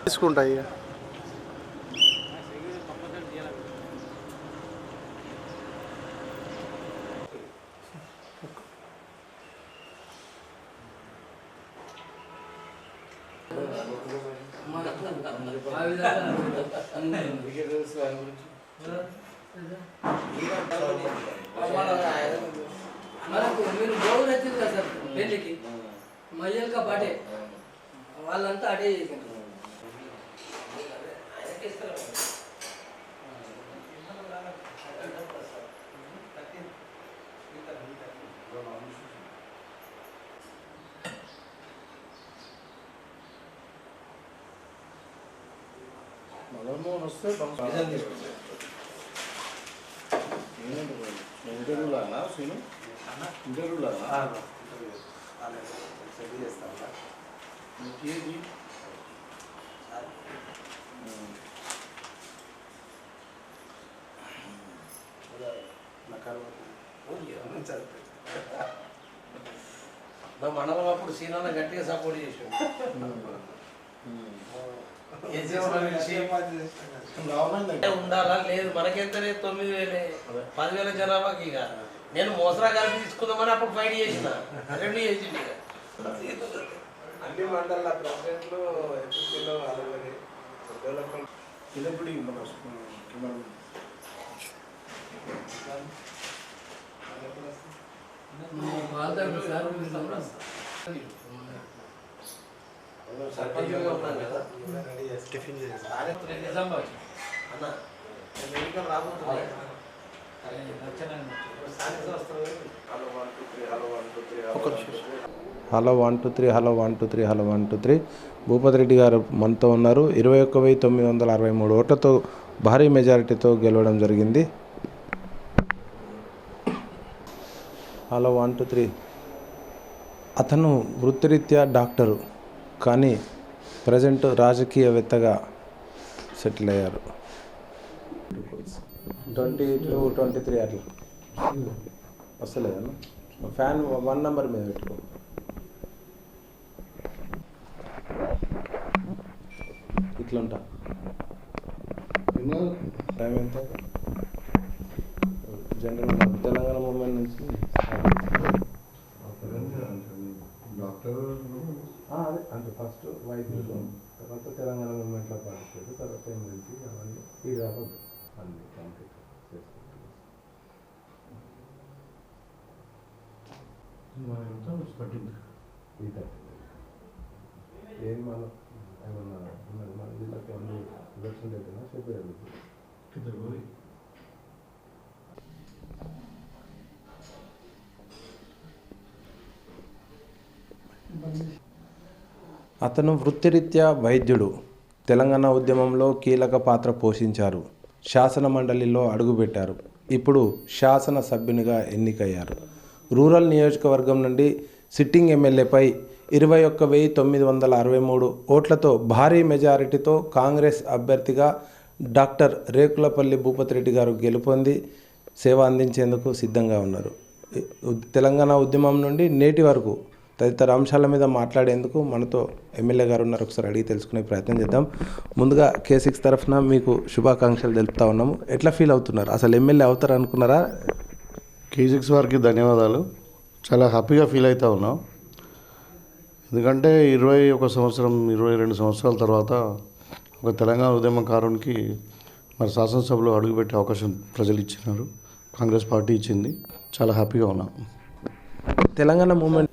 తీసుకుంటాయి. మీరు బోర్డు వచ్చింది కదా సార్ పెళ్ళికి మయ్యల్కా బాటే వాళ్ళంతా అడే చేశారు. మండలం అప్పుడు సీనాన్న గట్టిగా సపోర్ట్ చేసాడు. ఉండాలా లేదు మనకెంతనే 9,000 10,000 జనాభాకి. ఇక నేను మోసరా కలిపి తీసుకుందామని అప్పుడు ఫైట్ చేసిన 2 చేసింది. అన్ని మండల ప్రెసిడెంట్లు ఎంపీలో hello 1 2 3 hello 1 2 3 hello 1 2 3 Bhupathi Reddy garu మనతో ఉన్నారు. 21,963 ఓట్లతో భారీ మెజారిటీతో గెలవడం జరిగింది. హలో 1 2 3. అతను వృత్తిరీత్యా డాక్టరు కానీ ప్రజెంట్ రాజకీయవేత్తగా సెటిల్ అయ్యారు. 22 23 అట్లా వస్తలేదన్న. ఫ్యాన్ 1 నెంబర్ మీద పెట్టుకో. ఇట్లా ఉంటా. టైం ఎంత? జనరల్ తెలంగాణ మూవ్మెంట్ నుంచి అదే అంటే ఫస్ట్ వైద్యులు, తర్వాత తెలంగాణ మూవ్మెంట్లో పార్టిసిపేట్, తర్వాత ఎమ్మెల్సీ అవన్నీ ఇది అవ్వదు అన్నీ కంప్లీట్ చేసుకుంటాం. ఏం మనం ఏమన్నా ఉన్నది మన జిల్లాకి అన్ని ఎలక్షన్ అయిపోయినా చెప్పారు. అతను వృత్తిరీత్యా వైద్యుడు. తెలంగాణ ఉద్యమంలో కీలక పాత్ర పోషించారు. శాసన మండలిలో అడుగుపెట్టారు. ఇప్పుడు శాసన సభ్యునిగా ఎన్నికయ్యారు. రూరల్ నియోజకవర్గం నుండి సిట్టింగ్ ఎమ్మెల్యేపై 21,963 ఓట్లతో భారీ మెజారిటీతో కాంగ్రెస్ అభ్యర్థిగా డాక్టర్ రేకులపల్లి భూపతి రెడ్డి గారు గెలుపొంది సేవ అందించేందుకు సిద్ధంగా ఉన్నారు. తెలంగాణ ఉద్యమం నుండి నేటి వరకు తదితర అంశాల మీద మాట్లాడేందుకు మనతో ఎమ్మెల్యే గారు ఉన్నారు. ఒకసారి అడిగి తెలుసుకునే ప్రయత్నం చేద్దాం. ముందుగా K6 తరఫున మీకు శుభాకాంక్షలు తెలుపుతా ఉన్నాము. ఎట్లా ఫీల్ అవుతున్నారు? అసలు ఎమ్మెల్యే అవుతారు అనుకున్నారా? K6 వారికి ధన్యవాదాలు. చాలా హ్యాపీగా ఫీల్ అవుతా ఉన్నాం. ఎందుకంటే 21 సంవత్సరం 22 సంవత్సరాల తర్వాత ఒక తెలంగాణ ఉద్యమకారునికి మరి శాసనసభలో అడుగుపెట్టే అవకాశం ప్రజలు ఇచ్చినారు, కాంగ్రెస్ పార్టీ ఇచ్చింది. చాలా హ్యాపీగా ఉన్నాం. తెలంగాణ మూమెంట్.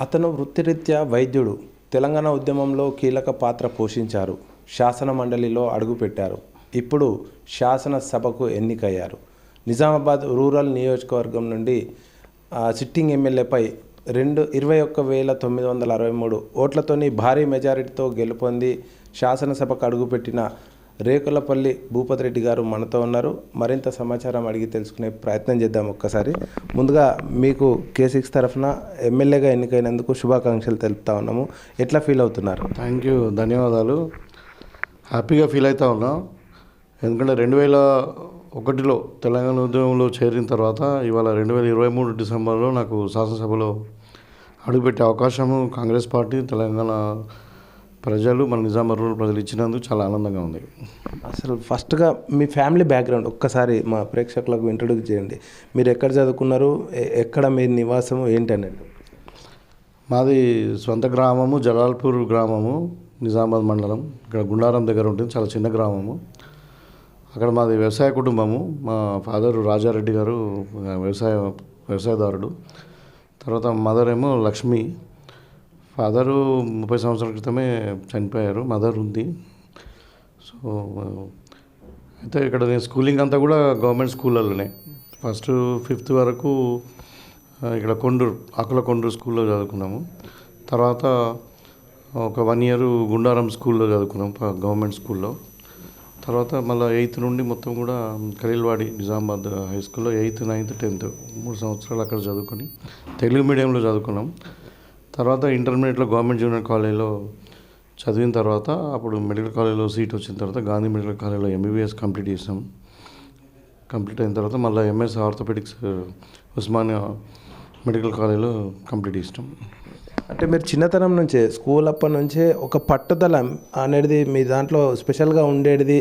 అతను వృత్తిరీత్యా వైద్యుడు. తెలంగాణ ఉద్యమంలో కీలక పాత్ర పోషించారు. శాసన మండలిలో అడుగుపెట్టారు. ఇప్పుడు శాసనసభకు ఎన్నికయ్యారు. నిజామాబాద్ రూరల్ నియోజకవర్గం నుండి సిట్టింగ్ ఎమ్మెల్యేపై 21,963 ఓట్లతోని భారీ మెజారిటీతో గెలుపొంది శాసనసభకు అడుగుపెట్టిన రేకులపల్లి భూపతి రెడ్డి గారు మనతో ఉన్నారు. మరింత సమాచారం అడిగి తెలుసుకునే ప్రయత్నం చేద్దాం. ఒక్కసారి ముందుగా మీకు K6 తరఫున ఎమ్మెల్యేగా ఎన్నికైనందుకు శుభాకాంక్షలు తెలుపుతా ఉన్నాము. ఎట్లా ఫీల్ అవుతున్నారు? థ్యాంక్ యూ, ధన్యవాదాలు. హ్యాపీగా ఫీల్ అవుతా ఉన్నాం. ఎందుకంటే 2001లో తెలంగాణ ఉద్యమంలో చేరిన తర్వాత ఇవాళ 2023 డిసెంబర్లో నాకు శాసనసభలో అడుగుపెట్టే అవకాశము కాంగ్రెస్ పార్టీ తెలంగాణ ప్రజలు మన నిజామాబాద్ రూరల్ ప్రజలు ఇచ్చినందుకు చాలా ఆనందంగా ఉంది. అసలు ఫస్ట్గా మీ ఫ్యామిలీ బ్యాక్గ్రౌండ్ ఒక్కసారి మా ప్రేక్షకులకు ఇంట్రొడ్యూస్ చేయండి. మీరు ఎక్కడ చదువుకున్నారు, ఎక్కడ మీ నివాసము ఏంటనేది? మాది సొంత గ్రామము జలాల్పూర్ గ్రామము, నిజామాబాద్ మండలం. ఇక్కడ గుండారం దగ్గర ఉంటుంది, చాలా చిన్న గ్రామము. అక్కడ మాది వ్యవసాయ కుటుంబము. మా ఫాదర్ రాజారెడ్డి గారు వ్యవసాయదారుడు. తర్వాత మదర్ ఏమో లక్ష్మి. ఫాదరు 30 సంవత్సరాల క్రితమే చనిపోయారు. మదర్ ఉంది. సో అయితే ఇక్కడ నేను స్కూలింగ్ అంతా కూడా గవర్నమెంట్ స్కూళ్ళలోనే. ఫస్ట్ 5th వరకు ఇక్కడ ఆకుల కొండూరు స్కూల్లో చదువుకున్నాము. తర్వాత ఒక 1 year గుండారం స్కూల్లో చదువుకున్నాం, గవర్నమెంట్ స్కూల్లో. తర్వాత మళ్ళీ 8th నుండి మొత్తం కూడా ఖలీల్వాడి నిజామాబాద్ హై స్కూల్లో 8th, 9th, 10th 3 సంవత్సరాలు అక్కడ చదువుకొని తెలుగు మీడియంలో చదువుకున్నాం. తర్వాత ఇంటర్మీడియట్లో గవర్నమెంట్ జూనియర్ కాలేజ్లో చదివిన తర్వాత అప్పుడు మెడికల్ కాలేజ్లో సీట్ వచ్చిన తర్వాత గాంధీ మెడికల్ కాలేజ్లో MBBS కంప్లీట్ చేసాం. కంప్లీట్ అయిన తర్వాత మళ్ళీ MS ఆర్థోపెడిక్స్ ఉస్మానియా మెడికల్ కాలేజ్లో కంప్లీట్ చేసాం. అంటే మీరు చిన్నతనం నుంచే స్కూల్ అప్పటి నుంచే ఒక పట్టుదల అనేది మీ దాంట్లో స్పెషల్గా ఉండేది,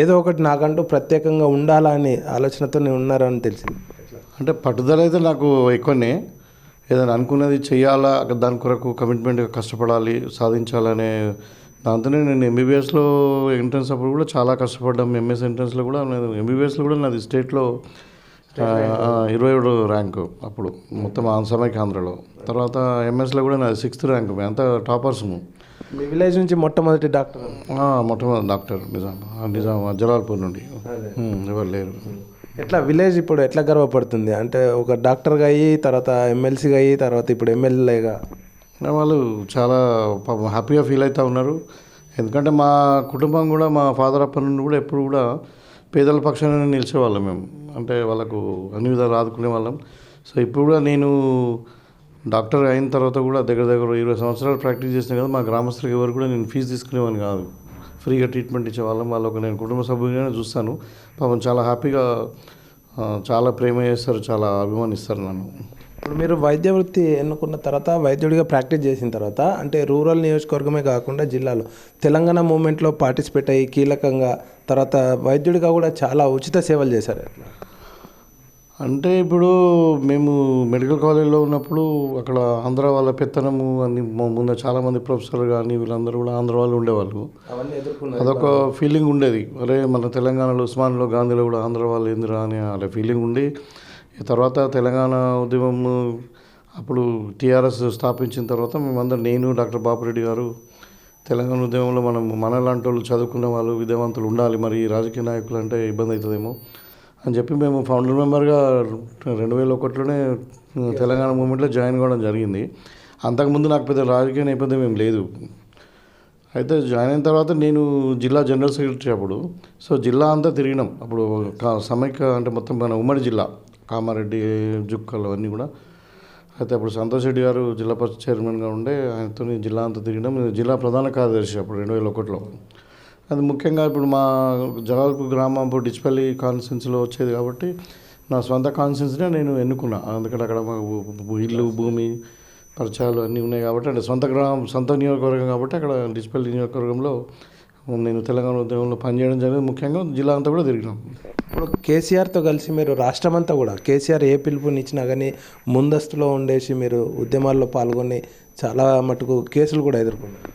ఏదో ఒకటి నాకంటూ ప్రత్యేకంగా ఉండాలని ఆలోచనతో ఉన్నారని తెలిసింది. అంటే పట్టుదల అయితే నాకు ఎక్కువనే. ఏదైనా అనుకున్నది చేయాలా, దాని కొరకు కమిట్మెంట్గా కష్టపడాలి, సాధించాలనే దాంతోనే నేను MBBSలో ఎంట్రన్స్ అప్పుడు కూడా చాలా కష్టపడ్డాం. MS ఎంట్రన్స్లో కూడా MBBSలో కూడా నాది స్టేట్లో 27 ర్యాంకు అప్పుడు మొత్తం సమైక్యాంధ్రలో. తర్వాత MSలో కూడా నాది 6th ర్యాంకు. అంతా టాపర్స్. మీ విలేజ్ నుంచి మొట్టమొదటి డాక్టర్? మొట్టమొదటి డాక్టర్ నిజాం జలాల్పూర్ నుండి. ఎవరు లేరు. ఎట్లా విలేజ్ ఇప్పుడు ఎట్లా గర్వపడుతుంది అంటే ఒక డాక్టర్గా అయ్యి తర్వాత MLCగా అయ్యి తర్వాత ఇప్పుడు MLAగా? వాళ్ళు చాలా హ్యాపీగా ఫీల్ అవుతూ ఉన్నారు. ఎందుకంటే మా కుటుంబం కూడా మా ఫాదర్ అప్పటి నుండి కూడా ఎప్పుడు కూడా పేదల పక్షాన నిలిచేవాళ్ళం మేము. అంటే వాళ్ళకు అన్ని విధాలు ఆదుకునే వాళ్ళం. సో ఇప్పుడు కూడా నేను డాక్టర్ అయిన తర్వాత కూడా దగ్గర 20 సంవత్సరాలు ప్రాక్టీస్ చేసిన కదా, మా గ్రామస్తులకి ఎవరు కూడా నేను ఫీజు తీసుకునేవాని కాదు. ఫ్రీగా ట్రీట్మెంట్ ఇచ్చేవాళ్ళం. వాళ్ళకు నేను కుటుంబ సభ్యులుగానే చూస్తాను. పాపం చాలా హ్యాపీగా, చాలా ప్రేమ చేస్తారు, చాలా అభిమానిస్తారు నన్ను. ఇప్పుడు మీరు వైద్య వృత్తి ఎన్నుకున్న తర్వాత వైద్యుడిగా ప్రాక్టీస్ చేసిన తర్వాత అంటే రూరల్ నియోజకవర్గమే కాకుండా జిల్లాలో తెలంగాణ మూమెంట్లో పార్టిసిపేట్ అయ్యి కీలకంగా తర్వాత వైద్యుడిగా కూడా చాలా ఉచిత సేవలు చేశారు. అంటే ఇప్పుడు మేము మెడికల్ కాలేజ్లో ఉన్నప్పుడు అక్కడ ఆంధ్ర వాళ్ళ పెత్తనము అన్ని ముందు చాలామంది ప్రొఫెసర్ కానీ వీళ్ళందరూ కూడా ఆంధ్ర వాళ్ళు ఉండేవాళ్ళు. అదొక ఫీలింగ్ ఉండేది. అరే మన తెలంగాణలో ఉస్మాన్లో గాంధీలో కూడా ఆంధ్ర వాళ్ళు ఏందిరా అని అలా ఫీలింగ్ ఉండి, తర్వాత తెలంగాణ ఉద్యమం అప్పుడు TRS స్థాపించిన తర్వాత మేమందరం, నేను డాక్టర్ బాపురెడ్డి గారు, తెలంగాణ ఉద్యమంలో మనలాంటి వాళ్ళు చదువుకున్న వాళ్ళు విద్యావంతులు ఉండాలి, మరి రాజకీయ నాయకులు అంటే ఇబ్బంది అవుతుందేమో అని చెప్పి మేము ఫౌండర్ మెంబర్గా 2001లోనే తెలంగాణ మూమెంట్లో జాయిన్ కావడం జరిగింది. అంతకుముందు నాకు పెద్ద రాజకీయ నేపథ్యం ఏం లేదు. అయితే జాయిన్ అయిన తర్వాత నేను జిల్లా జనరల్ సెక్రటరీ అప్పుడు. సో జిల్లా అంతా తిరిగినాం అప్పుడు. సమైక్య అంటే మొత్తం మన ఉమ్మడి జిల్లా, కామారెడ్డి, జుక్కలు అన్నీ కూడా. అయితే అప్పుడు సంతోష్ రెడ్డి గారు జిల్లా పరిషత్ చైర్మన్గా ఉండే, ఆయనతో జిల్లా అంతా తిరిగినాం. జిల్లా ప్రధాన కార్యదర్శి అప్పుడు 2001లో. అది ముఖ్యంగా ఇప్పుడు మా జలాల్పూర్ గ్రామం అప్పుడు డిచ్పల్లి కాన్స్టిట్యున్సీలో వచ్చేది కాబట్టి నా స్వంత కాన్స్టిట్యున్సీనే నేను ఎన్నుకున్నా. ఎందుకంటే అక్కడ మాకు ఇల్లు, భూమి, పరిచయాలు అన్నీ ఉన్నాయి కాబట్టి, అంటే సొంత నియోజకవర్గం కాబట్టి అక్కడ డిచ్పల్లి నియోజకవర్గంలో నేను తెలంగాణ ఉద్యమంలో పనిచేయడం జరిగింది. ముఖ్యంగా జిల్లా అంతా కూడా తిరిగినాం. ఇప్పుడు కేసీఆర్తో కలిసి మీరు రాష్ట్రమంతా కూడా కేసీఆర్ ఏ పిలుపునిచ్చినా కానీ ముందస్తులో ఉండేసి మీరు ఉద్యమాల్లో పాల్గొని చాలా మటుకు కేసులు కూడా ఎదుర్కొన్నారు.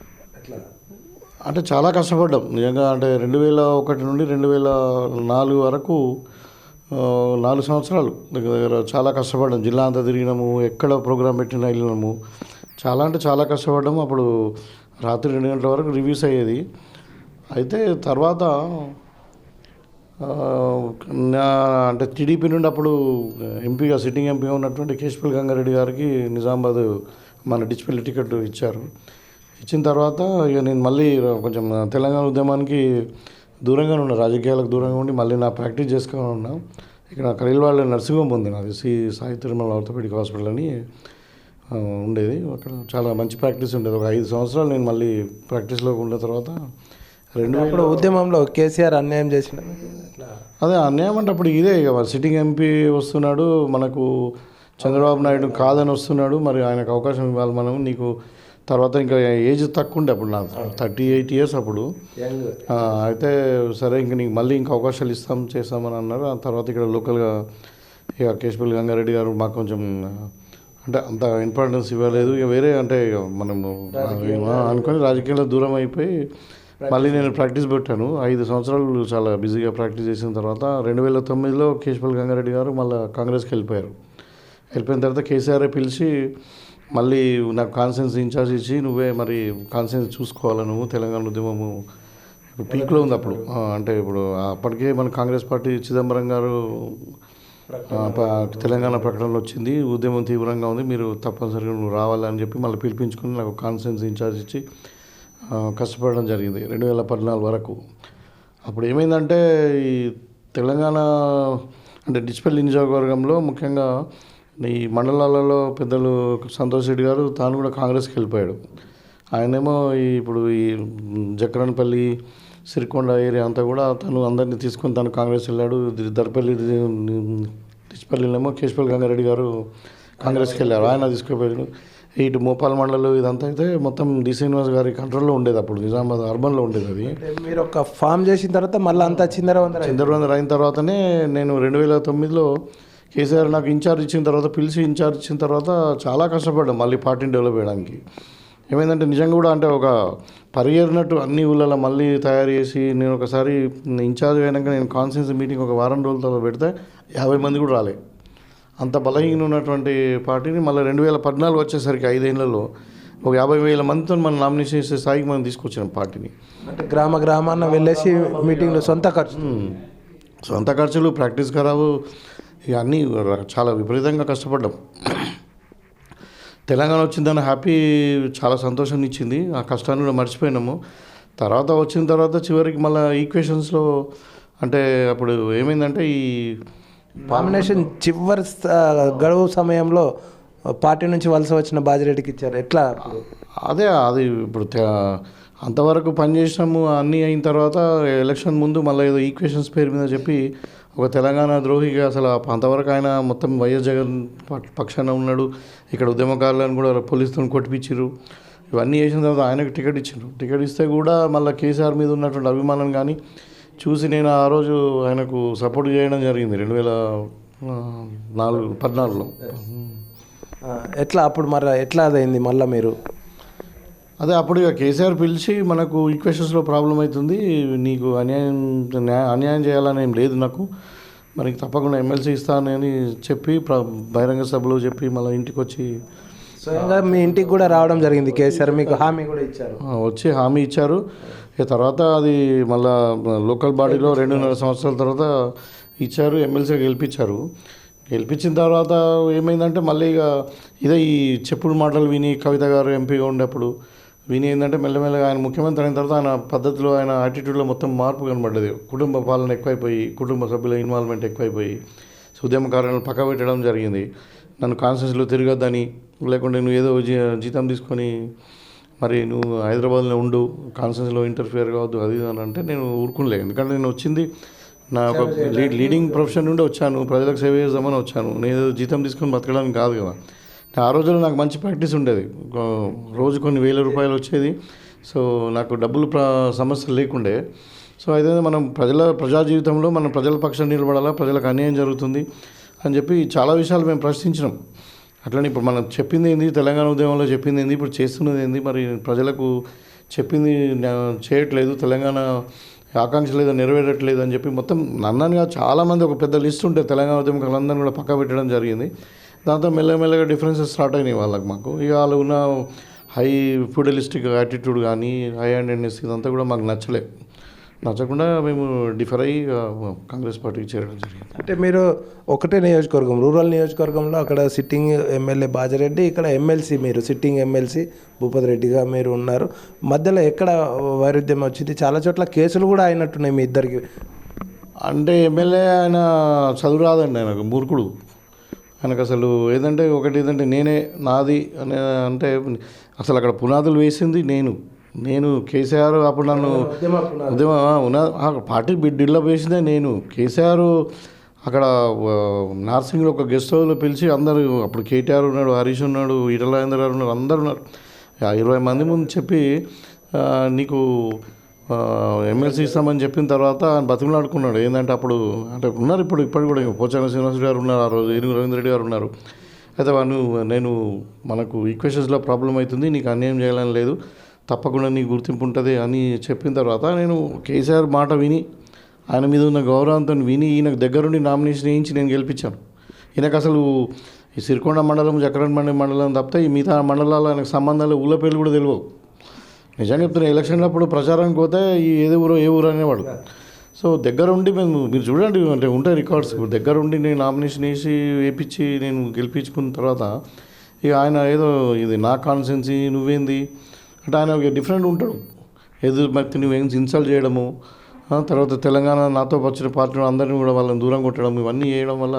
అంటే చాలా కష్టపడ్డాం నిజంగా. అంటే 2001 నుండి 2004 వరకు 4 సంవత్సరాలు దగ్గర చాలా కష్టపడ్డాం. జిల్లా అంతా తిరిగినాము, ఎక్కడ ప్రోగ్రాం పెట్టినా వెళ్ళినాము. చాలా అంటే చాలా కష్టపడ్డాము. అప్పుడు రాత్రి 2 గంటల వరకు రివ్యూస్ అయ్యేది. అయితే తర్వాత అంటే టీడీపీ నుండి అప్పుడు ఎంపీగా సిట్టింగ్ ఎంపీగా ఉన్నటువంటి కేశపల్లి గంగారెడ్డి గారికి నిజామాబాద్ మన డిచ్పల్లి టికెట్ ఇచ్చారు. ఇచ్చిన తర్వాత ఇక నేను మళ్ళీ కొంచెం తెలంగాణ ఉద్యమానికి దూరంగా ఉన్నా, రాజకీయాలకు దూరంగా ఉండి మళ్ళీ నా ప్రాక్టీస్ చేసుకుని ఉన్నా. ఇక్కడ ఖలీల్వాడ్లో నర్సింగ్ హోమ్ ఉంది నాది, సాయి తిరుమల ఆర్థోపెడిక్ హాస్పిటల్ అని ఉండేది. అక్కడ చాలా మంచి ప్రాక్టీస్ ఉండేది. ఒక 5 సంవత్సరాలు నేను మళ్ళీ ప్రాక్టీస్లోకి ఉన్న తర్వాత అప్పుడు ఉద్యమంలో కేసీఆర్ అన్యాయం చేసిన అదే అన్యాయం అంటే అప్పుడు ఇదే ఇక సిట్టింగ్ ఎంపీ వస్తున్నాడు, మనకు చంద్రబాబు నాయుడు కాదని వస్తున్నాడు, మరి ఆయనకు అవకాశం ఇవ్వాలి, మనం నీకు తర్వాత ఇంకా ఏజ్ తక్కువ ఉండే అప్పుడు నాకు 38 years అప్పుడు. యంగ్. అయితే సరే ఇంక నీకు మళ్ళీ ఇంకా అవకాశాలు చేస్తామని అన్నారు. ఆ తర్వాత ఇక్కడ లోకల్గా ఇక కేశపల్లి గంగారెడ్డి గారు మాకు కొంచెం అంటే అంత ఇంపార్టెన్స్ ఇవ్వలేదు. ఇక వేరే అంటే ఇక మనము అనుకొని రాజకీయాల్లో దూరం అయిపోయి మళ్ళీ నేను ప్రాక్టీస్ పెట్టాను. 5 సంవత్సరాలు చాలా బిజీగా ప్రాక్టీస్ చేసిన తర్వాత 2009లో కేశపల్లి గంగారెడ్డి గారు మళ్ళీ కాంగ్రెస్కి వెళ్ళిపోయారు. వెళ్ళిపోయిన తర్వాత కేసీఆర్ పిలిచి మళ్ళీ నాకు కాన్సెన్స్ ఇన్ఛార్జ్ ఇచ్చి నువ్వే మరి కాన్సెన్స్ చూసుకోవాలి, నువ్వు తెలంగాణ ఉద్యమము ఇప్పుడు పీక్లో ఉంది అప్పుడు. అంటే ఇప్పుడు అప్పటికే మన కాంగ్రెస్ పార్టీ చిదంబరం గారు తెలంగాణ ప్రకటనలో వచ్చింది, ఉద్యమం తీవ్రంగా ఉంది, మీరు తప్పనిసరిగా నువ్వు రావాలని చెప్పి మళ్ళీ పిలిపించుకుని నాకు కాన్సెన్స్ ఇన్ఛార్జ్ ఇచ్చి కష్టపడడం జరిగింది 2014 వరకు. అప్పుడు ఏమైందంటే ఈ తెలంగాణ అంటే డిచ్పల్లి నియోజకవర్గంలో ముఖ్యంగా ఈ మండలాలలో పెద్దలు సంతోష్ రెడ్డి గారు తాను కూడా కాంగ్రెస్కి వెళ్ళిపోయాడు. ఆయనేమో ఇప్పుడు ఈ జక్రన్పల్లి సిరికొండ ఏరియా అంతా కూడా తను అందరినీ తీసుకొని తను కాంగ్రెస్ వెళ్ళాడు. దర్పల్లి డిచ్పల్లినేమో కేశపల్లి గంగారెడ్డి గారు కాంగ్రెస్కి వెళ్ళారు, ఆయన తీసుకుపోయాడు. ఇటు మోపాల్ మండలం ఇదంతా అయితే మొత్తం డి శ్రీనివాస్ గారి కంట్రోల్లో ఉండేది, అప్పుడు నిజామాబాద్ అర్బన్లో ఉండేది. అది మీరు ఒక ఫామ్ చేసిన తర్వాత మళ్ళీ అంతా చిందరవందర అయిన తర్వాతనే నేను 2009లో కేసీఆర్ నాకు ఇన్ఛార్జ్ ఇచ్చిన తర్వాత పిలిచి ఇన్ఛార్జ్ ఇచ్చిన తర్వాత చాలా కష్టపడ్డాను మళ్ళీ పార్టీని డెవలప్ చేయడానికి. ఏమైందంటే నిజంగా కూడా అంటే ఒక పరిగెరినట్టు అన్ని ఊళ్ళలో మళ్ళీ తయారు చేసి నేను ఒకసారి ఇన్ఛార్జ్ అయినాక నేను కాన్ఫరెన్స్ మీటింగ్ ఒక వారం రోజుల తర్వాత పెడితే 50 మంది కూడా రాలే. అంత బలహీన ఉన్నటువంటి పార్టీని మళ్ళీ 2014 వచ్చేసరికి 5 ఏళ్లలో ఒక 50,000 మందితో మనం నామినేషన్ చేసే స్థాయికి మనం తీసుకొచ్చాం పార్టీని. అంటే గ్రామాన్న వెళ్ళేసి మీటింగ్లో సొంత ఖర్చులు ప్రాక్టీస్ ఖరాబు ఇవన్నీ చాలా విపరీతంగా కష్టపడ్డాం. తెలంగాణ వచ్చిందని హ్యాపీ, చాలా సంతోషాన్ని ఇచ్చింది. ఆ కష్టాన్ని కూడా మర్చిపోయినాము. తర్వాత వచ్చిన తర్వాత చివరికి మళ్ళీ ఈక్వేషన్స్లో అంటే అప్పుడు ఏమైందంటే ఈ నామినేషన్ చివరి గడువు సమయంలో పార్టీ నుంచి వలస వచ్చిన బాజిరెడ్డికి ఇచ్చారు. ఎట్లా అది ఇప్పుడు అంతవరకు పనిచేసినాము. అన్నీ అయిన తర్వాత ఎలక్షన్ ముందు మళ్ళీ ఏదో ఈక్వేషన్స్ పేరు మీద చెప్పి ఒక తెలంగాణ ద్రోహిగా అసలు అంతవరకు ఆయన మొత్తం వైఎస్ జగన్ పక్షాన ఉన్నాడు. ఇక్కడ ఉద్యమకారులను కూడా పోలీసులను కొట్టిపించారు. ఇవన్నీ చేసిన తర్వాత ఆయనకు టికెట్ ఇచ్చారు. టికెట్ ఇస్తే కూడా మళ్ళీ కేసీఆర్ మీద ఉన్నటువంటి అభిమానం కానీ చూసి నేను ఆ రోజు ఆయనకు సపోర్ట్ చేయడం జరిగింది 2014లో. ఎట్లా అప్పుడు మరి ఎట్లా అదైంది మళ్ళీ మీరు? అదే అప్పుడు ఇక కేసీఆర్ పిలిచి మనకు ఈక్వేషన్స్లో ప్రాబ్లం అవుతుంది, నీకు అన్యాయం చేయాలని ఏం లేదు నాకు, మనకి తప్పకుండా ఎమ్మెల్సీ ఇస్తానని చెప్పి బహిరంగ సభలో చెప్పి మళ్ళీ ఇంటికి వచ్చి స్వయంగా మీ ఇంటికి కూడా రావడం జరిగింది. కేసీఆర్ మీకు హామీ కూడా ఇచ్చారు, వచ్చి హామీ ఇచ్చారు. ఇక తర్వాత అది మళ్ళీ లోకల్ బాడీలో 2.5 సంవత్సరాల తర్వాత ఇచ్చారు, ఎమ్మెల్సీగా గెలిపించారు. గెలిపించిన తర్వాత ఏమైందంటే మళ్ళీ ఇక ఇదే ఈ చెప్పుడు మాటలు విని కవిత గారు ఎంపీగా ఉండేప్పుడు విని ఏంటంటే మెల్లమెల్లగా ఆయన ముఖ్యమంత్రి అయిన తర్వాత ఆయన పద్ధతిలో ఆయన యాటిట్యూడ్లో మొత్తం మార్పు కనబడ్డది. కుటుంబ పాలన ఎక్కువైపోయి, కుటుంబ సభ్యుల ఇన్వాల్వ్మెంట్ ఎక్కువైపోయి ఉద్యమకారులను పక్క పెట్టడం జరిగింది. నన్ను కాన్స్టిట్యూన్సీలో తిరగద్దని, లేకుంటే నువ్వు ఏదో జీతం తీసుకొని మరి నువ్వు హైదరాబాద్లో ఉండు, కాన్స్టిట్యూన్సీలో ఇంటర్ఫియర్ కావద్దు అది అని అంటే నేను ఊరుకునలేదు. ఎందుకంటే నేను వచ్చింది నా ఒక లీడింగ్ ప్రొఫెషన్ నుండి వచ్చాను, ప్రజలకు సేవ చేద్దామని వచ్చాను. నేను జీతం తీసుకొని బతకడానికి కాదు కదా. ఆ రోజుల్లో నాకు మంచి ప్రాక్టీస్ ఉండేది, రోజు కొన్ని వేల రూపాయలు వచ్చేది. సో నాకు డబ్బులు సమస్య లేకుండే. సో అయితే మనం ప్రజా జీవితంలో మనం ప్రజల పక్షాన్ని నిలబడాలా, ప్రజలకు అన్యాయం జరుగుతుంది అని చెప్పి చాలా విషయాలు మేము ప్రశ్నించినాం. అట్లనే ఇప్పుడు మనం చెప్పింది ఏంది, తెలంగాణ ఉద్యమంలో చెప్పింది ఏంది, ఇప్పుడు చేస్తున్నది ఏంది, మరి ప్రజలకు చెప్పింది చేయట్లేదు, తెలంగాణ ఆకాంక్షలు ఏదో నెరవేరట్లేదు అని చెప్పి మొత్తం నన్నగా చాలామంది ఒక పెద్ద లిస్ట్ ఉంటే తెలంగాణ ఉద్యమకారులందరినీ కూడా పక్క పెట్టడం జరిగింది. దాంతో మెల్లమెల్లగా డిఫరెన్సెస్ స్టార్ట్ అయినాయి వాళ్ళకి మాకు. ఇక వాళ్ళు ఉన్న హై ఫ్యూడలిస్టిక్ యాటిట్యూడ్ కానీ హై హ్యాండెడ్నెస్ ఇదంతా కూడా మాకు నచ్చకుండా మేము డిఫర్ అయ్యి కాంగ్రెస్ పార్టీకి చేరడం జరిగింది. అంటే మీరు ఒకటే నియోజకవర్గం, రూరల్ నియోజకవర్గంలో అక్కడ సిట్టింగ్ ఎమ్మెల్యే బాజిరెడ్డి, ఇక్కడ ఎమ్మెల్సీ మీరు సిట్టింగ్ ఎమ్మెల్సీ భూపతి రెడ్డిగా మీరు ఉన్నారు. మధ్యలో ఎక్కడ వైరుధ్యం వచ్చింది? చాలా చోట్ల కేసులు కూడా అయినట్టున్నాయి మీ ఇద్దరికి. అంటే ఎమ్మెల్యే ఆయన చదువు రాదండి, ఆయనకు మూర్ఖుడు. ఆయనకు అసలు ఏదంటే నేనే నాది అని అంటే అసలు అక్కడ పునాదులు వేసింది నేను కేసీఆర్ అప్పుడు నన్ను పార్టీ డెవలప్ వేసిందే నేను. కేసీఆర్ అక్కడ నార్సింగ్లో ఒక గెస్ట్ హౌస్లో పిలిచి అందరూ, అప్పుడు కేటీఆర్ ఉన్నాడు, హరీష్ ఉన్నాడు, ఈటల రాజేందర్ గారు ఉన్నారు, అందరు ఉన్నారు. 20 మంది ముందు చెప్పి నీకు ఎమ్మెల్సీ ఇస్తామని చెప్పిన తర్వాత ఆయన బతిమలాడుకున్నాడు. ఏంటంటే అప్పుడు అంటే ఉన్నారు ఇప్పటికి కూడా పోచారం శ్రీనివాస్ గారు ఉన్నారు, ఆ రోజు ఏనుగు రవీంద్ర రెడ్డి గారు ఉన్నారు. అయితే నేను మనకు ఈక్వేషన్స్లో ప్రాబ్లం అవుతుంది, నీకు అన్యాయం చేయాలని లేదు, తప్పకుండా నీకు గుర్తింపు ఉంటుంది అని చెప్పిన తర్వాత నేను కేసీఆర్ మాట విని ఆయన మీద ఉన్న గౌరవంతో విని ఈయనకు దగ్గరుండి నామినేషన్ వేయించి నేను గెలిపించాను. ఈయనకు అసలు ఈ సిరికొండ మండలం, జక్రంపల్లి మండలం తప్పితే ఈ మిగతా మండలాలు ఆయనకు సంబంధాలు ఊళ్ళ పేర్లు కూడా తెలియవు. నిజంగా చెప్తున్నా, ఎలక్షన్లప్పుడు ప్రచారానికి పోతే ఈ ఏ ఊరు అనేవాడు. సో దగ్గరుండి మీరు చూడండి, అంటే ఉంటాయి రికార్డ్స్, దగ్గరుండి నేను నామినేషన్ వేసి వేయించి నేను గెలిపించుకున్న తర్వాత ఇక ఆయన ఏదో ఇది నా కాన్స్టిట్యున్సీ నువ్వేంది అంటే ఆయన ఒక డిఫరెంట్ ఉంటాడు. ఎదురు వ్యక్తి నువ్వేం ఇన్సల్ట్ చేయడము, తర్వాత తెలంగాణ నాతో వచ్చిన పార్టీ అందరినీ కూడా వాళ్ళని దూరం కొట్టడం, ఇవన్నీ చేయడం వల్ల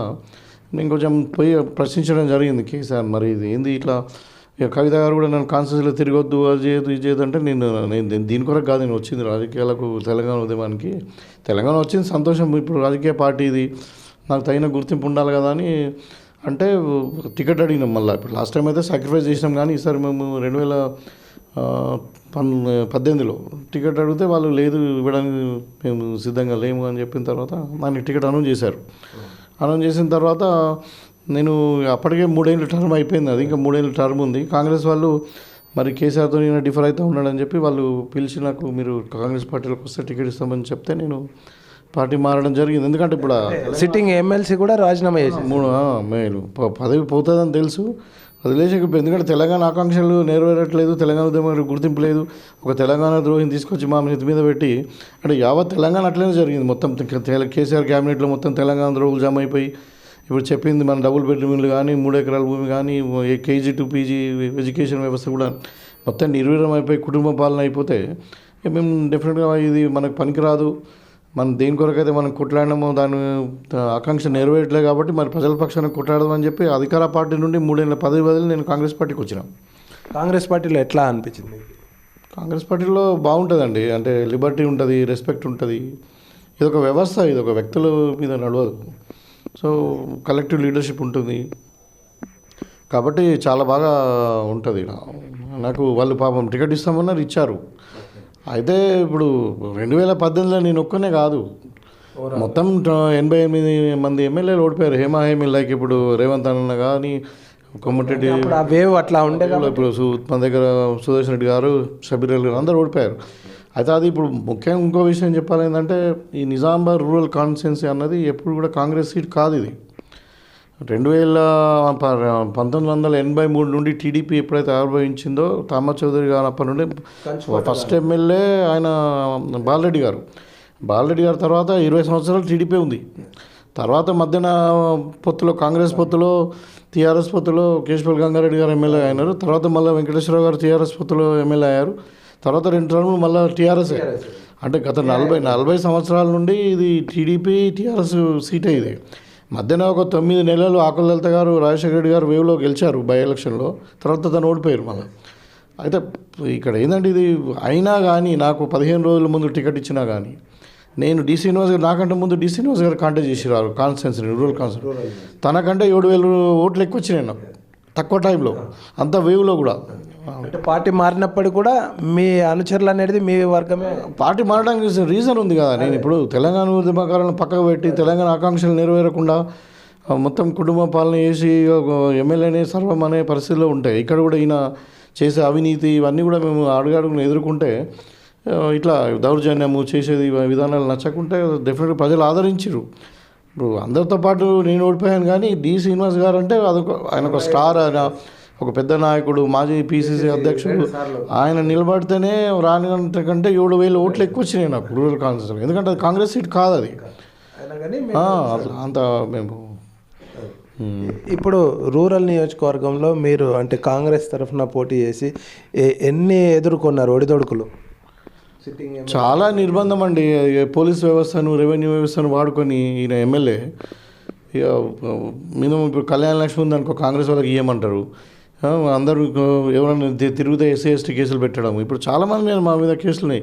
నేను కొంచెం పోయి ప్రశ్నించడం జరిగింది కేసీఆర్. మరి ఇది ఏంది ఇట్లా, ఇక కవిత గారు కూడా నన్ను కాన్స్టిట్యూన్సీలో తిరగొద్దు, అది చేయదు ఇది చేయదు అంటే నేను దీని కొరకు కాదు నేను వచ్చింది రాజకీయాలకు, తెలంగాణ ఉద్యమానికి. తెలంగాణ వచ్చింది సంతోషం, ఇప్పుడు రాజకీయ పార్టీ ఇది, నాకు తగిన గుర్తింపు ఉండాలి కదా అని అంటే టికెట్ అడిగినాం. మళ్ళీ ఇప్పుడు లాస్ట్ టైం అయితే సాక్రిఫైస్ చేసినాం, కానీ ఈసారి మేము 2018లో టికెట్ అడిగితే వాళ్ళు లేదు ఇవ్వడానికి మేము సిద్ధంగా లేము అని చెప్పిన తర్వాత దానికి టికెట్ అనౌన్స్ చేశారు. అనౌన్స్ చేసిన తర్వాత నేను అప్పటికే 3 ఏళ్ళ టర్మ్ అయిపోయింది, అది ఇంకా 3 ఏళ్ళ టర్మ్ ఉంది. కాంగ్రెస్ వాళ్ళు మరి కేసీఆర్తో నేను డిఫర్ అవుతూ ఉన్నాడని చెప్పి వాళ్ళు పిలిచి నాకు మీరు కాంగ్రెస్ పార్టీలోకి వస్తే టికెట్ ఇస్తామని చెప్తే నేను పార్టీ మారడం జరిగింది. ఎందుకంటే ఇప్పుడు సిట్టింగ్ ఎమ్మెల్సీ కూడా రాజీనామా చేసి 3 పదవి పోతుందని తెలుసు, అది లేచకపోయింది. ఎందుకంటే తెలంగాణ ఆకాంక్షలు నెరవేరట్లేదు, తెలంగాణ ఉద్యమం గుర్తింపు లేదు, ఒక తెలంగాణ ద్రోహిని తీసుకొచ్చి మా నెత్తి మీద పెట్టి అంటే యావత్ తెలంగాణ అట్లనే జరిగింది. మొత్తం కేసీఆర్ క్యాబినెట్లో మొత్తం తెలంగాణ ద్రోహులు జమ అయిపోయి ఇప్పుడు చెప్పింది మన డబుల్ బెడ్రూమ్ ఇల్లు కానీ, 3 ఎకరాల భూమి కానీ, కేజీ టు పీజీ ఎడ్యుకేషన్ వ్యవస్థ కూడా మొత్తం నిర్వీర్యం అయిపోయి కుటుంబ పాలన అయిపోతే మేము డెఫినెట్గా ఇది మనకు పనికిరాదు, మనం దేని కొరకైతే మనం కొట్లాడినామో దాని ఆకాంక్ష నెరవేరట్లేదు కాబట్టి మరి ప్రజల పక్షాన్ని కొట్లాడదామని చెప్పి అధికార పార్టీ నుండి 3 ఏళ్ళ పదవి బదులు నేను కాంగ్రెస్ పార్టీకి వచ్చిన. కాంగ్రెస్ పార్టీలో ఎట్లా అనిపించింది? కాంగ్రెస్ పార్టీలో బాగుంటుందండి, అంటే లిబర్టీ ఉంటుంది, రెస్పెక్ట్ ఉంటుంది, ఇది ఒక వ్యవస్థ, ఇది ఒక వ్యక్తుల మీద నడవదు. సో కలెక్టివ్ లీడర్షిప్ ఉంటుంది కాబట్టి చాలా బాగా ఉంటుంది. నాకు వాళ్ళు పాపం టికెట్ ఇస్తామన్నారు, ఇచ్చారు. అయితే ఇప్పుడు 2018లో నేను ఒక్కనే కాదు, మొత్తం 88 మంది ఎమ్మెల్యేలు ఓడిపోయారు. హేమీ లైక్ ఇప్పుడు రేవంత్ అన్న కానీ, కొమ్మటిరెడ్డి వేవ్ అట్లా ఉండే, ఇప్పుడు మన దగ్గర సుదర్శన్ రెడ్డి గారు, షబీర్ అలీ గారు అందరూ ఓడిపోయారు. అయితే అది ఇప్పుడు ముఖ్యంగా ఇంకో విషయం చెప్పాలి ఏంటంటే ఈ నిజామాబాద్ రూరల్ కాన్స్టిట్యున్సీ అన్నది ఎప్పుడు కూడా కాంగ్రెస్ సీట్ కాదు. ఇది 1983 నుండి టీడీపీ ఎప్పుడైతే ఆవిర్భవించిందో తామర్ చౌదరి గారు అప్పటి నుండి ఫస్ట్ ఎమ్మెల్యే ఆయన బాలరెడ్డి గారు తర్వాత 20 సంవత్సరాలు టీడీపీ ఉంది. తర్వాత మధ్యన పొత్తులో కాంగ్రెస్ పొత్తులో టీఆర్ఎస్ పొత్తులో కేశవల్ గంగారెడ్డి గారు ఎమ్మెల్యే అయినారు. తర్వాత మళ్ళీ వెంకటేశ్వరరావు గారు టీఆర్ఎస్ పొత్తులో ఎమ్మెల్యే అయ్యారు. తర్వాత 2 టర్ములు మళ్ళీ టీఆర్ఎస్. అంటే గత 40 సంవత్సరాల నుండి ఇది టీడీపీ టీఆర్ఎస్ సీటే. ఇది మధ్యన ఒక 9 నెలలు ఆకుల లలిత గారు, రాజశేఖర రెడ్డి గారు వేవ్లో గెలిచారు బై ఎలక్షన్లో, తర్వాత తను ఓడిపోయారు మళ్ళీ. అయితే ఇక్కడ ఏంటంటే ఇది అయినా కానీ నాకు 15 రోజుల ముందు టికెట్ ఇచ్చినా కానీ నేను డి శ్రీనివాస్ గారు, నాకంటే ముందు డి శ్రీనివాస్ గారు కాంటాక్ట్ చేసిరారు కాన్స్టిట్యున్సీ రూరల్ కాన్స్టిట్యున్సీ, తనకంటే 7,000 ఓట్లు ఎక్కువ వచ్చినాయి నాకు తక్కువ టైంలో, అంత వేవ్లో కూడా. అంటే పార్టీ మారినప్పుడు కూడా మీ అనుచరులు అనేది మీ వర్గమే. పార్టీ మారడానికి రీజన్ ఉంది కదా. నేను ఇప్పుడు తెలంగాణ ఉద్యమకారులను పక్కకు పెట్టి తెలంగాణ ఆకాంక్షలు నెరవేరకుండా మొత్తం కుటుంబ పాలన చేసి ఎమ్మెల్యేనే సర్వం అనే పరిస్థితిలో ఉంటాయి. ఇక్కడ కూడా ఈయన చేసే అవినీతి ఇవన్నీ కూడా మేము అడుగడుగును ఎదుర్కొంటే ఇట్లా దౌర్జన్యము చేసేది విధానాలు నచ్చకుంటే డెఫినెట్గా ప్రజలు ఆదరించారు. ఇప్పుడు అందరితో పాటు నేను ఓడిపోయాను, కానీ డి శ్రీనివాస్ గారు అంటే ఆయన ఒక స్టార్, ఆయన ఒక పెద్ద నాయకుడు, మాజీ పిసిసి అధ్యక్షుడు. ఆయన నిలబడితేనే రానికంటే 7,000 ఓట్లు ఎక్కువ వచ్చినాయి నాకు రూరల్ కాన్స్టిట్యూన్సీ. ఎందుకంటే అది కాంగ్రెస్ సీట్ కాదు, అది అంత మేము. ఇప్పుడు రూరల్ నియోజకవర్గంలో మీరు అంటే కాంగ్రెస్ తరఫున పోటీ చేసి ఎన్ని ఎదుర్కొన్నారు ఒడిదొడుకులు? చాలా నిర్బంధం అండి. పోలీస్ వ్యవస్థను, రెవెన్యూ వ్యవస్థను వాడుకొని ఈయన ఎమ్మెల్యే ఇక మినిమం ఇప్పుడు కళ్యాణ లక్ష్మి ఉందనుకో కాంగ్రెస్ వాళ్ళకి ఇవ్వమంటారు, అందరూ ఎవరైనా తిరిగితే ఎస్సీ ఎస్టీ కేసులు పెట్టడం. ఇప్పుడు చాలామంది మీద మా మీద కేసులున్నాయి.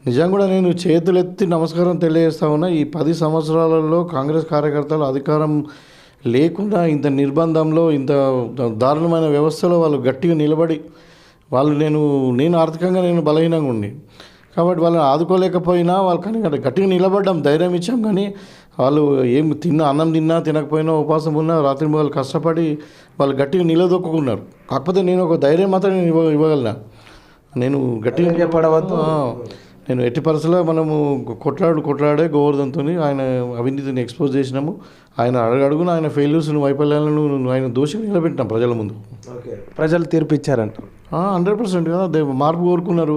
నిజంగా కూడా నేను చేతులెత్తి నమస్కారం తెలియజేస్తా ఉన్నా, ఈ 10 సంవత్సరాలలో కాంగ్రెస్ కార్యకర్తలు అధికారం లేకుండా ఇంత నిర్బంధంలో, ఇంత దారుణమైన వ్యవస్థలో వాళ్ళు గట్టిగా నిలబడి వాళ్ళు నేను ఆర్థికంగా బలహీనంగా ఉండి కాబట్టి వాళ్ళని ఆదుకోలేకపోయినా వాళ్ళు కానీ గట్టిగా నిలబడ్డాం, ధైర్యం ఇచ్చాం. కానీ వాళ్ళు ఏం అన్నం తినకపోయినా ఉపవాసం ఉన్నా రాత్రి వాళ్ళు కష్టపడి వాళ్ళు గట్టిగా నిలదొక్కున్నారు. కాకపోతే నేను ఒక ధైర్యం మాత్రం నేను ఇవ్వగలను. నేను గట్టిగా చెప్పడవద్దు. నేను ఎట్టి పరిస్థితుల్లో మనము కొట్లాడే గోవర్ధన్తో ఆయన అవినీతిని ఎక్స్పోజ్ చేసినాము. ఆయన అడుగున ఆయన ఫెయిల్యూర్స్ వైఫల్యాలను ఆయన దోషిగా నిలబెట్టినాం ప్రజల ముందు. ప్రజలు తీర్పు ఇచ్చారంట. 100% కదా, మార్పు కోరుకున్నారు.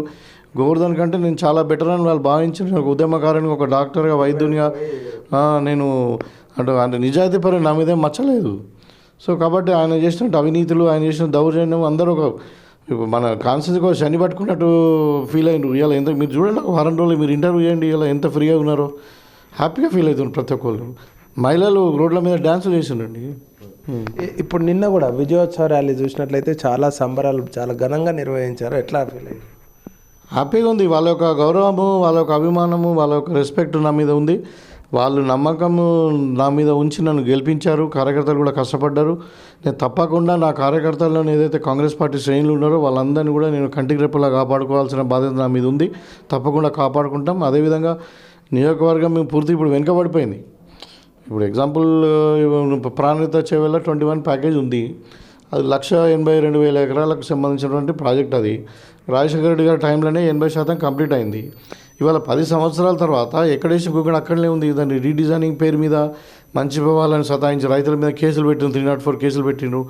గోవర్ధన్ కంటే నేను చాలా బెటర్ అని వాళ్ళు భావించారు. ఒక ఉద్యమకారుని, ఒక డాక్టర్గా, వైద్యునిగా నేను అంటే నిజాయితీ నా మీదేం మచ్చలేదు. సో కాబట్టి ఆయన చేసినట్టు అవినీతులు, ఆయన చేసిన దౌర్జన్యం అందరూ మన కాన్స్టిట్యూన్సీకి ఒక శని పట్టుకున్నట్టు ఫీల్ అయినారు. ఇలా ఎంత మీరు చూడండి, ఒక వారం రోజులు మీరు ఇంటర్వ్యూ చేయండి, ఇలా ఎంత ఫ్రీగా ఉన్నారో హ్యాపీగా ఫీల్ అవుతున్నారు ప్రతి ఒక్కళ్ళు. మహిళలు రోడ్ల మీద డ్యాన్సులు చేసిండండి. ఇప్పుడు నిన్న కూడా విజయోత్సవ ర్యాలీ చూసినట్లయితే చాలా సంబరాలు చాలా ఘనంగా నిర్వహించారు. ఎట్లా ఫీల్ అయ్యారు? హ్యాపీగా ఉంది. వాళ్ళ యొక్క గౌరవము, వాళ్ళ యొక్క అభిమానము, వాళ్ళ యొక్క రెస్పెక్ట్ నా మీద ఉంది. వాళ్ళు నమ్మకము నా మీద ఉంచి నన్ను గెలిపించారు. కార్యకర్తలు కూడా కష్టపడ్డారు. నేను తప్పకుండా నా కార్యకర్తలను ఏదైతే కాంగ్రెస్ పార్టీ శ్రేణులు ఉన్నారో వాళ్ళందరినీ కూడా నేను కంటికి రెప్పలా కాపాడుకోవాల్సిన బాధ్యత నా మీద ఉంది. తప్పకుండా కాపాడుకుంటాం. అదేవిధంగా నియోజకవర్గం మేము పూర్తి ఇప్పుడు వెనుకబడిపోయింది. ఇప్పుడు ఎగ్జాంపుల్ ప్రాణహిత చేవేళ 21 ప్యాకేజ్ ఉంది. అది 1,82,000 ఎకరాలకు సంబంధించినటువంటి ప్రాజెక్ట్. అది రాజశేఖర రెడ్డి గారి టైంలోనే 80% కంప్లీట్ అయింది. ఇవాళ 10 సంవత్సరాల తర్వాత ఎక్కడేసి ఇంకొకటి అక్కడనే ఉంది. దాన్ని రీడిజైనింగ్ పేరు మీద మంచి వాళ్ళని సతాయించి రైతుల మీద కేసులు పెట్టిండ్రు, 304 కేసులు పెట్టిండ్రు.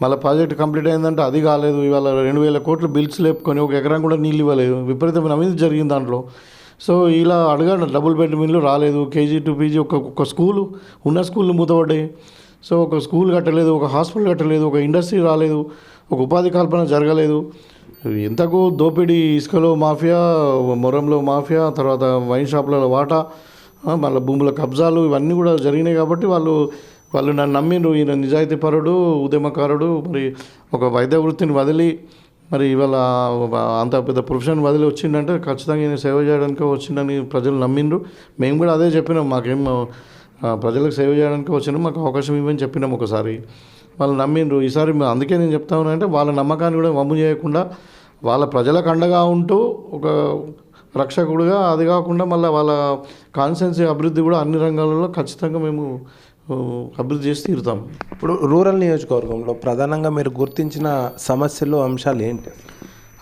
మళ్ళీ ప్రాజెక్ట్ కంప్లీట్ అయిందంటే అది కాలేదు. ఇవాళ 2,000 కోట్లు బిల్స్ లేపుకొని ఒక ఎకరం కూడా నీళ్ళు ఇవ్వలేదు. విపరీతమైన అవినీతి జరిగింది దాంట్లో. సో ఇలా అడగండి, డబుల్ బెడ్రూమ్ ఇల్లు రాలేదు. కేజీ టు పీజీ ఒక స్కూలు ఉన్న స్కూళ్ళు మూతపడ్డాయి. సో ఒక స్కూల్ కట్టలేదు, ఒక హాస్పిటల్ కట్టలేదు, ఒక ఇండస్ట్రీ రాలేదు, ఒక ఉపాధి కల్పన జరగలేదు. ఇంతకు దోపిడీ, ఇసుకలో మాఫియా, మొరంలో మాఫియా, తర్వాత వైన్ షాపులలో వాటా, మళ్ళీ భూముల కబ్జాలు ఇవన్నీ కూడా జరిగినాయి. కాబట్టి వాళ్ళు నన్ను నమ్మిండ్రు. ఈయన నిజాయితీ పరుడు, ఉద్యమకారుడు, మరి ఒక వైద్య వృత్తిని వదిలి మరి ఇవాళ అంత పెద్ద ప్రొఫెషన్ వదిలి వచ్చిందంటే ఖచ్చితంగా ఈయన సేవ చేయడానికి వచ్చిందని ప్రజలు నమ్మిండ్రు. మేము కూడా అదే చెప్పినాం, మాకేం ప్రజలకు సేవ చేయడానికి వచ్చినాం, మాకు అవకాశం ఇవ్వని చెప్పినాం ఒకసారి. వాళ్ళు నమ్మిండ్రు. ఈసారి అందుకే నేను చెప్తా ఉన్నానంటే వాళ్ళ నమ్మకాన్ని కూడా వమ్ము చేయకుండా వాళ్ళ ప్రజలకు అండగా ఉంటూ ఒక రక్షకుడుగా, అది కాకుండా మళ్ళీ వాళ్ళ కాన్స్టిట్యున్సీ అభివృద్ధి కూడా అన్ని రంగాలలో ఖచ్చితంగా మేము అభివృద్ధి చేసి తీరుతాం. ఇప్పుడు రూరల్ నియోజకవర్గంలో ప్రధానంగా మీరు గుర్తించిన సమస్యలు, అంశాలు ఏంటి?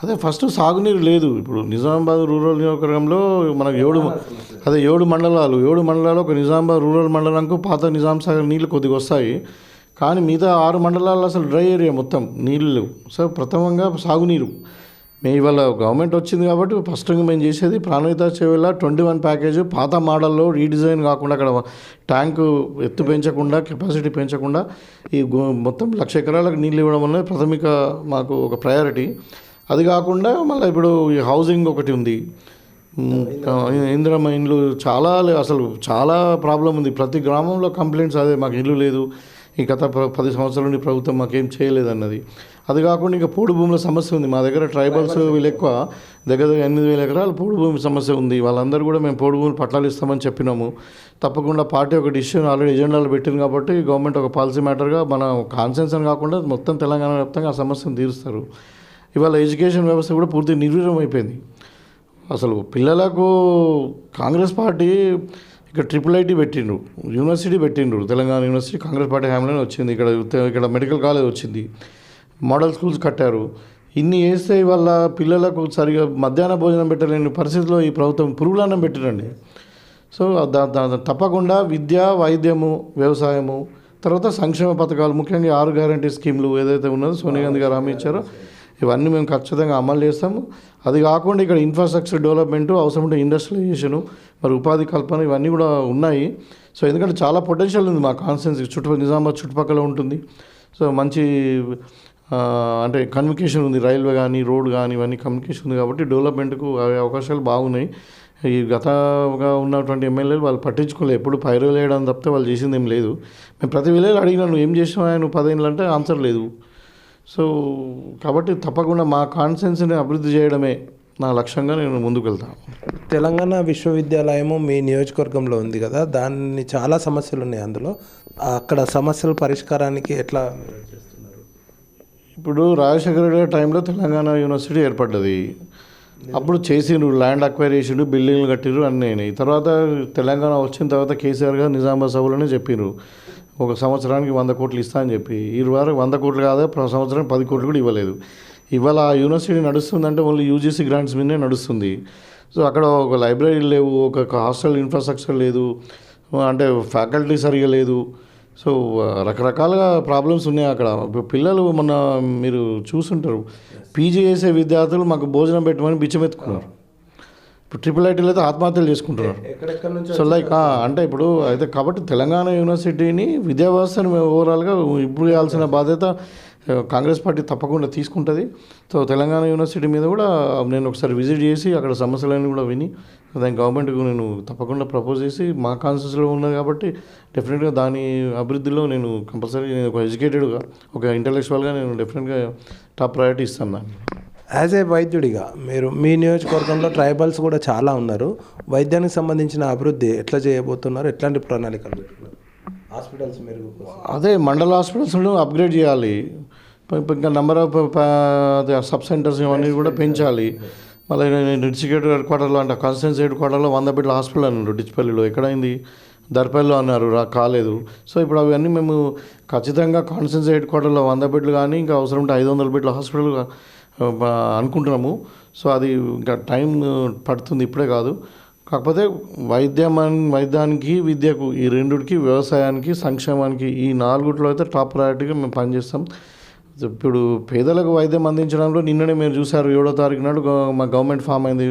అదే ఫస్ట్ సాగునీరు లేదు. ఇప్పుడు నిజామాబాద్ రూరల్ నియోజకవర్గంలో మనకు 7 మండలాలు ఒక నిజామాబాద్ రూరల్ మండలంకు పాత నిజాం సాగర్ నీళ్ళు కొద్దిగా వస్తాయి. కానీ మిగతా 6 మండలాల్లో అసలు డ్రై ఏరియా, మొత్తం నీళ్ళు లేవు. సో ప్రథమంగా సాగునీరు మేము ఇవాళ గవర్నమెంట్ వచ్చింది కాబట్టి ఫస్ట్గా మేము చేసేది ప్రాణహిత చేవేళ 21 ప్యాకేజ్ పాత మోడల్లో రీడిజైన్ కాకుండా అక్కడ ట్యాంకు ఎత్తు పెంచకుండా, కెపాసిటీ పెంచకుండా ఈ మొత్తం 1,00,000 ఎకరాలకు నీళ్ళు ఇవ్వడం అనేది ప్రాథమిక మాకు ఒక ప్రయారిటీ. అది కాకుండా మళ్ళీ ఇప్పుడు ఈ హౌసింగ్ ఒకటి ఉంది, ఇందిరమ్మ ఇండ్లు అసలు చాలా ప్రాబ్లం ఉంది. ప్రతి గ్రామంలో కంప్లైంట్స్ అదే, మాకు ఇల్లు లేదు, ఈ గత 10 సంవత్సరాల నుండి ప్రభుత్వం మాకేం చేయలేదన్నది. అది కాకుండా ఇంకా పోడు భూముల సమస్య ఉంది. మా దగ్గర ట్రైబల్స్ వీళ్ళు ఎక్కువ, దగ్గర 8,000 ఎకరాలు పోడు భూమి సమస్య ఉంది. వాళ్ళందరూ కూడా మేము పోడు భూములు పట్టాలు ఇస్తామని చెప్పినాము. తప్పకుండా పార్టీ ఒక డిసిషన్ ఆల్రెడీ ఎజెండాలో పెట్టింది కాబట్టి గవర్నమెంట్ ఒక పాలసీ మ్యాటర్గా మన కాన్సెన్సన్ కాకుండా మొత్తం తెలంగాణ వ్యాప్తంగా ఆ సమస్యను తీరుస్తారు. ఇవాళ ఎడ్యుకేషన్ వ్యవస్థ కూడా పూర్తి నిర్వీర్యం అయిపోయింది. అసలు పిల్లలకు కాంగ్రెస్ పార్టీ ఇక్కడ IIIT పెట్టిండ్రు, యూనివర్సిటీ పెట్టిండ్రు. తెలంగాణ యూనివర్సిటీ కాంగ్రెస్ పార్టీ హ్యామ్లోనే వచ్చింది. ఇక్కడ మెడికల్ కాలేజ్ వచ్చింది, మోడల్ స్కూల్స్ కట్టారు. ఇన్ని వేస్తే వాళ్ళ పిల్లలకు సరిగా మధ్యాహ్న భోజనం పెట్టలేని పరిస్థితిలో ఈ ప్రభుత్వం పురుగులన్నం పెట్టిరండి. సో తప్పకుండా విద్య, వైద్యము, వ్యవసాయము, తర్వాత సంక్షేమ పథకాలు, ముఖ్యంగా 6 గ్యారంటీ స్కీమ్లు ఏదైతే ఉన్నదో సోనియా గాంధీ గారు హామీ ఇచ్చారో ఇవన్నీ మేము ఖచ్చితంగా అమలు చేస్తాము. అది కాకుండా ఇక్కడ ఇన్ఫ్రాస్ట్రక్చర్ డెవలప్మెంటు, అవసరం ఉంటే ఇండస్ట్రియలైజేషను, మరి ఉపాధి కల్పన ఇవన్నీ కూడా ఉన్నాయి. సో ఎందుకంటే చాలా పొటెన్షియల్ ఉంది మా కాన్స్టిట్యున్సీ నిజామాబాద్ చుట్టుపక్కల ఉంటుంది. సో మంచి అంటే కమ్యూనికేషన్ ఉంది, రైల్వే కానీ రోడ్ కానీ ఇవన్నీ కమ్యూనికేషన్ ఉంది కాబట్టి డెవలప్మెంట్కు అవకాశాలు బాగున్నాయి. ఈ గతంగా ఉన్నటువంటి ఎమ్మెల్యేలు వాళ్ళు పట్టించుకోలేదు, ఎప్పుడు పైరులు వేయడం తప్పితే వాళ్ళు చేసింది ఏం లేదు. మేము ప్రతి విలేజ్ అడిగినా నువ్వు ఏం చేసినావు ఆయన 10 ఏళ్ళు అంటే ఆన్సర్ లేదు. సో కాబట్టి తప్పకుండా మా కాన్స్టిట్యున్సీని అభివృద్ధి చేయడమే నా లక్ష్యంగా నేను ముందుకు వెళ్తాను. తెలంగాణ విశ్వవిద్యాలయము మీ నియోజకవర్గంలో ఉంది కదా, దాన్ని చాలా సమస్యలు ఉన్నాయి. అందులో అక్కడ సమస్యల పరిష్కారానికి ఎట్లా చేస్తున్నారు? ఇప్పుడు రాజశేఖర రెడ్డి గారి టైంలో తెలంగాణ యూనివర్సిటీ ఏర్పడ్డది. అప్పుడు చేసిండ్రు, ల్యాండ్ అక్వైర్ చేసిండ్రు, బిల్డింగ్లు కట్టిర్రు, అన్నీ అయినాయి. తర్వాత తెలంగాణ వచ్చిన తర్వాత కేసీఆర్ గారు నిజామాబాద్ సభలోనే చెప్పిండ్రు ఒక సంవత్సరానికి 100 కోట్లు ఇస్తా అని చెప్పి. ఈ వరకు 100 కోట్లు కాదా, సంవత్సరానికి 10 కోట్లు కూడా ఇవ్వలేదు. ఇవాళ ఆ యూనివర్సిటీ నడుస్తుందంటే ఓన్లీ యూజీసీ గ్రాంట్స్ మీదనే నడుస్తుంది. సో అక్కడ ఒక లైబ్రరీ లేవు, ఒక హాస్టల్ ఇన్ఫ్రాస్ట్రక్చర్ లేదు, అంటే ఫ్యాకల్టీ సరిగా లేదు. సో రకరకాలుగా ప్రాబ్లమ్స్ ఉన్నాయి అక్కడ. పిల్లలు మొన్న మీరు చూసుంటారు, పీజీ చేసే విద్యార్థులు మాకు భోజనం పెట్టమని బిచ్చమెత్తుకున్నారు. ఇప్పుడు IIITలో అయితే ఆత్మహత్యలు చేసుకుంటున్నారు. సో లైక్ అంటే ఇప్పుడు అయితే కాబట్టి తెలంగాణ యూనివర్సిటీని విద్యా వ్యవస్థను ఓవరాల్గా ఇంప్రూవ్ చేయాల్సిన బాధ్యత కాంగ్రెస్ పార్టీ తప్పకుండా తీసుకుంటుంది. సో తెలంగాణ యూనివర్సిటీ మీద కూడా నేను ఒకసారి విజిట్ చేసి అక్కడ సమస్యలన్నీ కూడా విని దాని గవర్నమెంట్కు నేను తప్పకుండా ప్రపోజ్ చేసి మా కాన్స్టిట్యూన్సీలో ఉన్నది కాబట్టి డెఫినెట్గా దాని అభివృద్ధిలో నేను కంపల్సరీ, నేను ఒక ఎడ్యుకేటెడ్గా, ఒక ఇంటలెక్చువల్గా నేను డెఫినెట్గా టాప్ ప్రయారిటీ ఇస్తాను దాన్ని. యాజ్ ఏ వైద్యుడిగా మీరు మీ నియోజకవర్గంలో ట్రైబల్స్ కూడా చాలా ఉన్నారు. వైద్యానికి సంబంధించిన అభివృద్ధి ఎట్లా చేయబోతున్నారు, ఎట్లాంటి ప్రణాళికలు పెట్టుకున్నారు? హాస్పిటల్స్ మెరుగు అదే మండల హాస్పిటల్స్ను అప్గ్రేడ్ చేయాలి. ఇంకా నెంబర్ ఆఫ్ సబ్ సెంటర్స్ ఇవన్నీ కూడా పెంచాలి. మళ్ళీ డిస్ట్రిక్ట్ హెడ్ క్వార్టర్లో అంటే కాన్స్టిట్యున్సీ హెడ్ క్వార్టర్లో 100 బెడ్ల హాస్పిటల్ అన్నారు డిచ్పల్లిలో. ఎక్కడైంది? దర్పల్లిలో అన్నారు, కాలేదు. సో ఇప్పుడు అవన్నీ మేము ఖచ్చితంగా కాన్స్టిట్యున్సీ హెడ్ క్వార్టర్లో 100 బెడ్లు కానీ ఇంకా అవసరం ఉంటే 500 బెడ్ల హాస్పిటల్ అనుకుంటున్నాము. సో అది ఇంకా టైం పడుతుంది, ఇప్పుడే కాదు. కాకపోతే వైద్యానికి, విద్యకు, ఈ రెండుకి, వ్యవసాయానికి, సంక్షేమానికి, ఈ 4 అయితే టాప్ ప్రయారిటీగా మేము పనిచేస్తాం. ఇప్పుడు పేదలకు వైద్యం అందించడంలో నిన్ననే మీరు చూసారు, 7వ తారీఖు నాడు మా గవర్నమెంట్ ఫామ్ అయింది.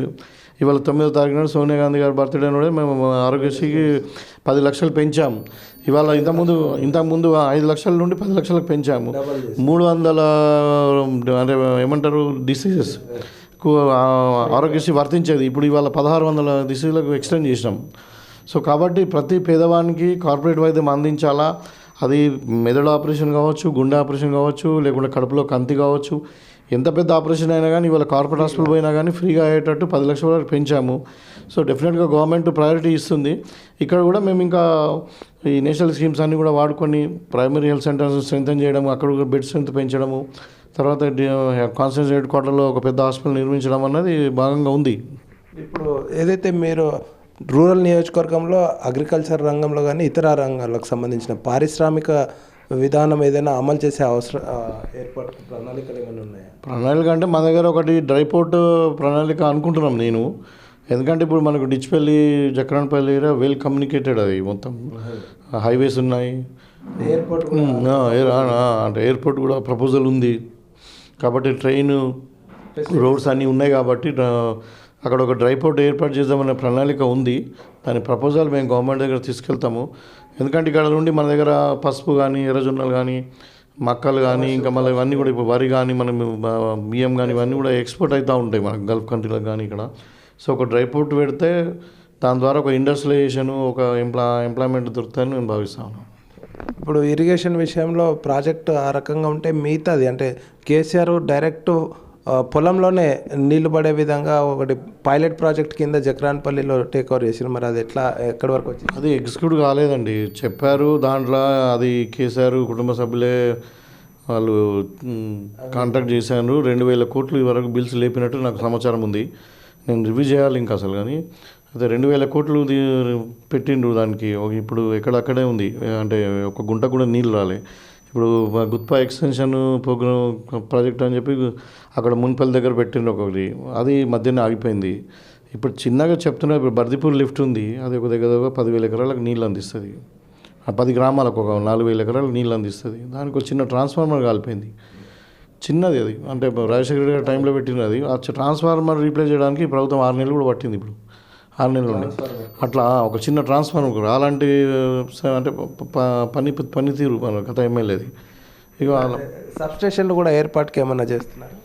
ఇవాళ 9వ తారీఖు నాడు సోనియా గాంధీ గారి బర్త్డే నాడే మేము ఆరోగ్యశ్రీకి 10 లక్షలు పెంచాము. ఇవాళ ఇంతకుముందు 5 లక్షల నుండి 10 లక్షలకు పెంచాము. 300 అంటే ఏమంటారు డిసీజెస్ ఆరోగ్యశ్రీ వర్తించేది, ఇప్పుడు ఇవాళ 1600 డిసీజులకు ఎక్స్టెండ్ చేసినాం. సో కాబట్టి ప్రతి పేదవానికి కార్పొరేట్ వైద్యం అందించాలా. అది మెదడు ఆపరేషన్ కావచ్చు, గుండె ఆపరేషన్ కావచ్చు, లేకుంటే కడుపులో కంతి కావచ్చు, ఎంత పెద్ద ఆపరేషన్ అయినా కానీ ఇవాళ కార్పొరేట్ హాస్పిటల్ పోయినా కానీ ఫ్రీగా అయ్యేటట్టు 10 లక్షల వరకు పెంచాము. సో డెఫినెట్గా గవర్నమెంట్ ప్రయారిటీ ఇస్తుంది. ఇక్కడ కూడా మేము ఇంకా ఈ నేషనల్ స్కీమ్స్ అన్నీ కూడా వాడుకొని ప్రైమరీ హెల్త్ సెంటర్స్ స్ట్రెంథెన్ చేయడం, అక్కడ కూడా బెడ్ స్ట్రెంత్ పెంచడము, తర్వాత కాన్స్టిట్యూన్సీ హెడ్ క్వార్టర్లో ఒక పెద్ద హాస్పిటల్ నిర్మించడం అన్నది భాగంగా ఉంది. ఇప్పుడు ఏదైతే మీరు రూరల్ నియోజకవర్గంలో అగ్రికల్చర్ రంగంలో కానీ ఇతర రంగాలకు సంబంధించిన పారిశ్రామిక విధానం ఏదైనా అమలు చేసే ఏర్పాటు ప్రణాళికలు ఏమైనా ఉన్నాయా? ప్రణాళిక అంటే మా దగ్గర ఒకటి డ్రై పోర్ట్ ప్రణాళిక అనుకుంటున్నాం నేను. ఎందుకంటే ఇప్పుడు మనకు Dichpally, Jakranpally area well communicated, అది మొత్తం హైవేస్ ఉన్నాయి, ఎయిర్పోర్ట్ అంటే ఎయిర్పోర్ట్ కూడా ప్రపోజల్ ఉంది. కాబట్టి ట్రైన్ రోడ్స్ అన్నీ ఉన్నాయి కాబట్టి అక్కడ ఒక డ్రై పోర్ట్ ఏర్పాటు చేద్దామనే ప్రణాళిక ఉంది. దాని ప్రపోజల్ మేము గవర్నమెంట్ దగ్గర తీసుకెళ్తాము. ఎందుకంటే ఇక్కడ నుండి మన దగ్గర పసుపు కానీ, ఎర్రజొన్నలు కానీ, మక్కలు కానీ, ఇంకా మళ్ళీ ఇవన్నీ కూడా ఇప్పుడు వరి కానీ, మనం బియ్యం కానీ ఇవన్నీ కూడా ఎక్స్పోర్ట్ అవుతూ ఉంటాయి మనకు గల్ఫ్ కంట్రీలకు కానీ ఇక్కడ. సో ఒక డ్రై పోర్ట్ పెడితే దాని ద్వారా ఒక ఇండస్ట్రియలైజేషన్, ఒక ఎంప్లాయ్మెంట్ దొరుకుతాయని నేను భావిస్తాను. ఇప్పుడు ఇరిగేషన్ విషయంలో ప్రాజెక్ట్ ఆ రకంగా ఉంటే మిగతాది అంటే కేసీఆర్ డైరెక్ట్ పొలంలోనే నీళ్లు పడే విధంగా ఒకటి పైలట్ ప్రాజెక్ట్ కింద జక్రాన్పల్లిలో టేక్ ఓవర్ చేసారు. మరి అది ఎక్కడి వరకు వచ్చింది? అది ఎగ్జిక్యూట్ కాలేదండి, చెప్పారు. దాంట్లో అది కేసీఆర్ కుటుంబ సభ్యులే వాళ్ళు కాంటాక్ట్ చేశారు. 2000 కోట్లు వరకు బిల్స్ లేపినట్టు నాకు సమాచారం ఉంది. నేను రివ్యూ చేయాలి ఇంకా అసలు. కానీ అయితే 2000 కోట్లు పెట్టిండ్రు దానికి. ఇప్పుడు ఎక్కడక్కడే ఉంది, అంటే ఒక గుంట కూడా నీళ్ళు రాలే. ఇప్పుడు గుత్పా ఎక్స్టెన్షన్ ప్రోగ్రామ్ ప్రాజెక్ట్ అని చెప్పి అక్కడ మున్పల్లి దగ్గర పెట్టిండ్రు ఒకటి, అది మధ్యన ఆగిపోయింది. ఇప్పుడు చిన్నగా చెప్తున్నారు, ఇప్పుడు బర్దిపూర్ లిఫ్ట్ ఉంది, అది ఒక దగ్గర 10,000 ఎకరాలకు నీళ్ళు అందిస్తుంది. 10 గ్రామాలకు ఒక 4,000 ఎకరాలకు నీళ్ళు అందిస్తుంది. దానికి ఒక చిన్న ట్రాన్స్ఫార్మర్ కాలిపోయింది, చిన్నది అది, అంటే రాజశేఖర రెడ్డి గారి టైంలో పెట్టినది. ఆ ట్రాన్స్ఫార్మర్ రీప్లేస్ చేయడానికి ప్రభుత్వం 6 నెలలు కూడా పట్టింది. ఇప్పుడు 6 నెలలు అట్లా ఒక చిన్న ట్రాన్స్ఫార్మర్ అలాంటి అంటే పనితీరు మన గత ఎమ్మెల్యేది. ఇక సబ్స్టేషన్లు కూడా ఏర్పాటుకి ఏమన్నా చేస్తున్నారు?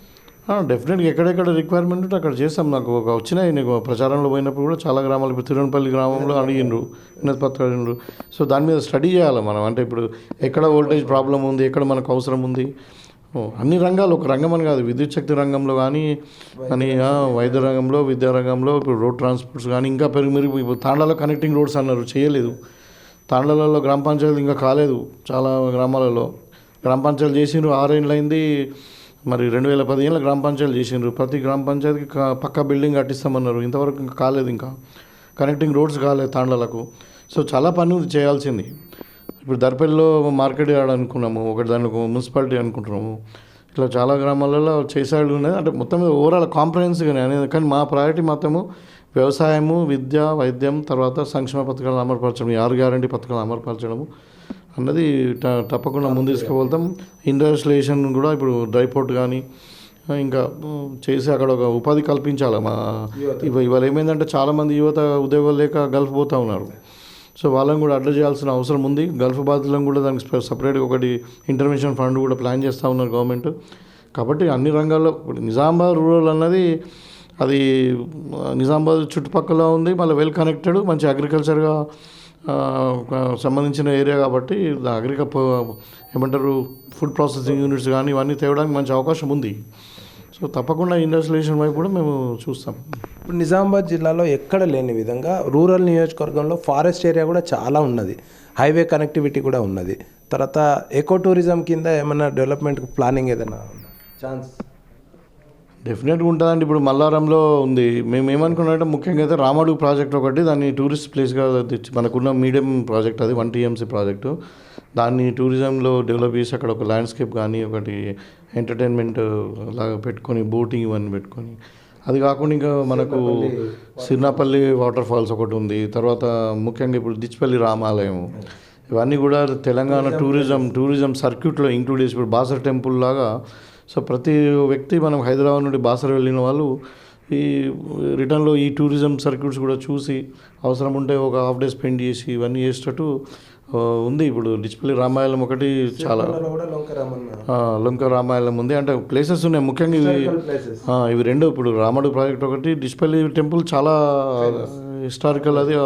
డెఫినెట్గా ఎక్కడెక్కడ రిక్వైర్మెంట్ ఉంటే అక్కడ చేస్తాం. నాకు ఒక వచ్చినాయి, నీకు ప్రచారంలో పోయినప్పుడు కూడా చాలా గ్రామాలు, ఇప్పుడు తిరువనపల్లి గ్రామంలో అడిగిండ్రు, వినతిపత్రాలు అడిగిండ్రు. సో దాని మీద స్టడీ చేయాలి మనం. అంటే ఇప్పుడు ఎక్కడ వోల్టేజ్ ప్రాబ్లం ఉంది, ఎక్కడ మనకు అవసరం ఉంది, అన్ని రంగాలు, ఒక రంగం అని కాదు, విద్యుత్ శక్తి రంగంలో కానీ వైద్య రంగంలో, విద్యా రంగంలో, ఇప్పుడు రోడ్ ట్రాన్స్పోర్ట్స్ కానీ ఇంకా మెరుగు. ఇప్పుడు తాండాలో కనెక్టింగ్ రోడ్స్ అన్నారు, చేయలేదు. తాండాలలో గ్రామ పంచాయతీ ఇంకా కాలేదు చాలా గ్రామాలలో. గ్రామ పంచాయతీలు చేసిండ్రు, 6 ఏళ్ళు అయింది. మరి 2015లో గ్రామ పంచాయతీలు చేసిండ్రు. ప్రతి గ్రామ పంచాయతీకి పక్కా బిల్డింగ్ కట్టిస్తామన్నారు. ఇంతవరకు ఇంకా కాలేదు. ఇంకా కనెక్టింగ్ రోడ్స్ కాలేదు తాండాలకు. సో చాలా పని ఉంది చేయాల్సింది. ఇప్పుడు దర్పల్లిలో మార్కెట్ యార్డ్ అనుకున్నాము, ఒకటి దానికి మున్సిపాలిటీ అనుకుంటున్నాము. ఇట్లా చాలా గ్రామాలలో చేసేవాళ్ళు ఉన్నాయి. అంటే మొత్తం మీద ఓవరాల్ కాంప్రహెన్సివ్గానే అనేది. కానీ మా ప్రయారిటీ మాత్రము వ్యవసాయము, విద్య, వైద్యం, తర్వాత సంక్షేమ పథకాలను అమలుపరచడం, 6 గ్యారంటీ పథకాలను అమలుపరచడము అన్నది తప్పకుండా ముందు తీసుకువెళ్తాం. ఇండస్ట్రియలైజేషన్ కూడా ఇప్పుడు డ్రై పోర్ట్ కానీ ఇంకా చేసి అక్కడ ఒక ఉపాధి కల్పించాలి. ఇవాళ ఏమైందంటే చాలామంది యువత ఉద్యోగాలు లేక గల్ఫ్ పోతూ ఉన్నారు. సో వాళ్ళని కూడా అడ్రస్ చేయాల్సిన అవసరం ఉంది. గల్ఫ్ బాధితులను కూడా దానికి సపరేట్గా ఒకటి ఇంటర్వెన్షన్ ఫండ్ కూడా ప్లాన్ చేస్తూ ఉన్నారు గవర్నమెంట్. కాబట్టి అన్ని రంగాల్లో ఇప్పుడు నిజామాబాద్ రూరల్ అన్నది అది నిజామాబాద్ చుట్టుపక్కల ఉంది, మళ్ళీ వెల్ కనెక్టెడ్, మంచి అగ్రికల్చర్గా సంబంధించిన ఏరియా. కాబట్టి ఏమంటారు ఫుడ్ ప్రాసెసింగ్ యూనిట్స్ కానీ ఇవన్నీ తేవడానికి మంచి అవకాశం ఉంది. సో తప్పకుండా ఇండస్ట్రియలైజేషన్ వైపు కూడా మేము చూస్తాం. ఇప్పుడు నిజామాబాద్ జిల్లాలో ఎక్కడ లేని విధంగా రూరల్ నియోజకవర్గంలో ఫారెస్ట్ ఏరియా కూడా చాలా ఉన్నది, హైవే కనెక్టివిటీ కూడా ఉన్నది. తర్వాత ఎకో టూరిజం కింద ఏమైనా డెవలప్మెంట్ ప్లానింగ్ ఏదైనా ఛాన్స్? డెఫినెట్గా ఉంటుందండి. ఇప్పుడు మల్లారంలో ఉంది. మేము ఏమనుకున్నామంటే ముఖ్యంగా అయితే రామడుగు ప్రాజెక్ట్ ఒకటి, దాన్ని టూరిస్ట్ ప్లేస్గా తెచ్చి మనకున్న మీడియం ప్రాజెక్ట్ అది 1 TMC ప్రాజెక్టు. దాన్ని టూరిజంలో డెవలప్ చేసి అక్కడ ఒక ల్యాండ్స్కేప్ కానీ ఒకటి ఎంటర్టైన్మెంట్ లాగా పెట్టుకొని బోటింగ్ ఇవన్నీ పెట్టుకొని, అది కాకుండా ఇంకా మనకు సిర్నాపల్లి వాటర్ ఫాల్స్ ఒకటి ఉంది. తర్వాత ముఖ్యంగా ఇప్పుడు దిచ్పల్లి రామాలయం, ఇవన్నీ కూడా తెలంగాణ టూరిజం సర్క్యూట్లో ఇంక్లూడ్ చేసి ఇప్పుడు బాసర్ టెంపుల్ లాగా. సో ప్రతి వ్యక్తి మనం హైదరాబాద్ నుండి బాసర్ వెళ్ళిన వాళ్ళు ఈ రిటర్న్లో ఈ టూరిజం సర్క్యూట్స్ కూడా చూసి అవసరం ఉంటే ఒక హాఫ్ డే స్పెండ్ చేసి ఇవన్నీ చేసేటట్టు ఉంది. ఇప్పుడు డిచ్పల్లి రామాయణం ఒకటి చాలా లొంక రామాయణం ఉంది. అంటే ప్లేసెస్ ఉన్నాయి ముఖ్యంగా ఇవి రెండు. ఇప్పుడు రామడు ప్రాజెక్ట్ ఒకటి, డిచ్పల్లి టెంపుల్ చాలా హిస్టారికల్, అది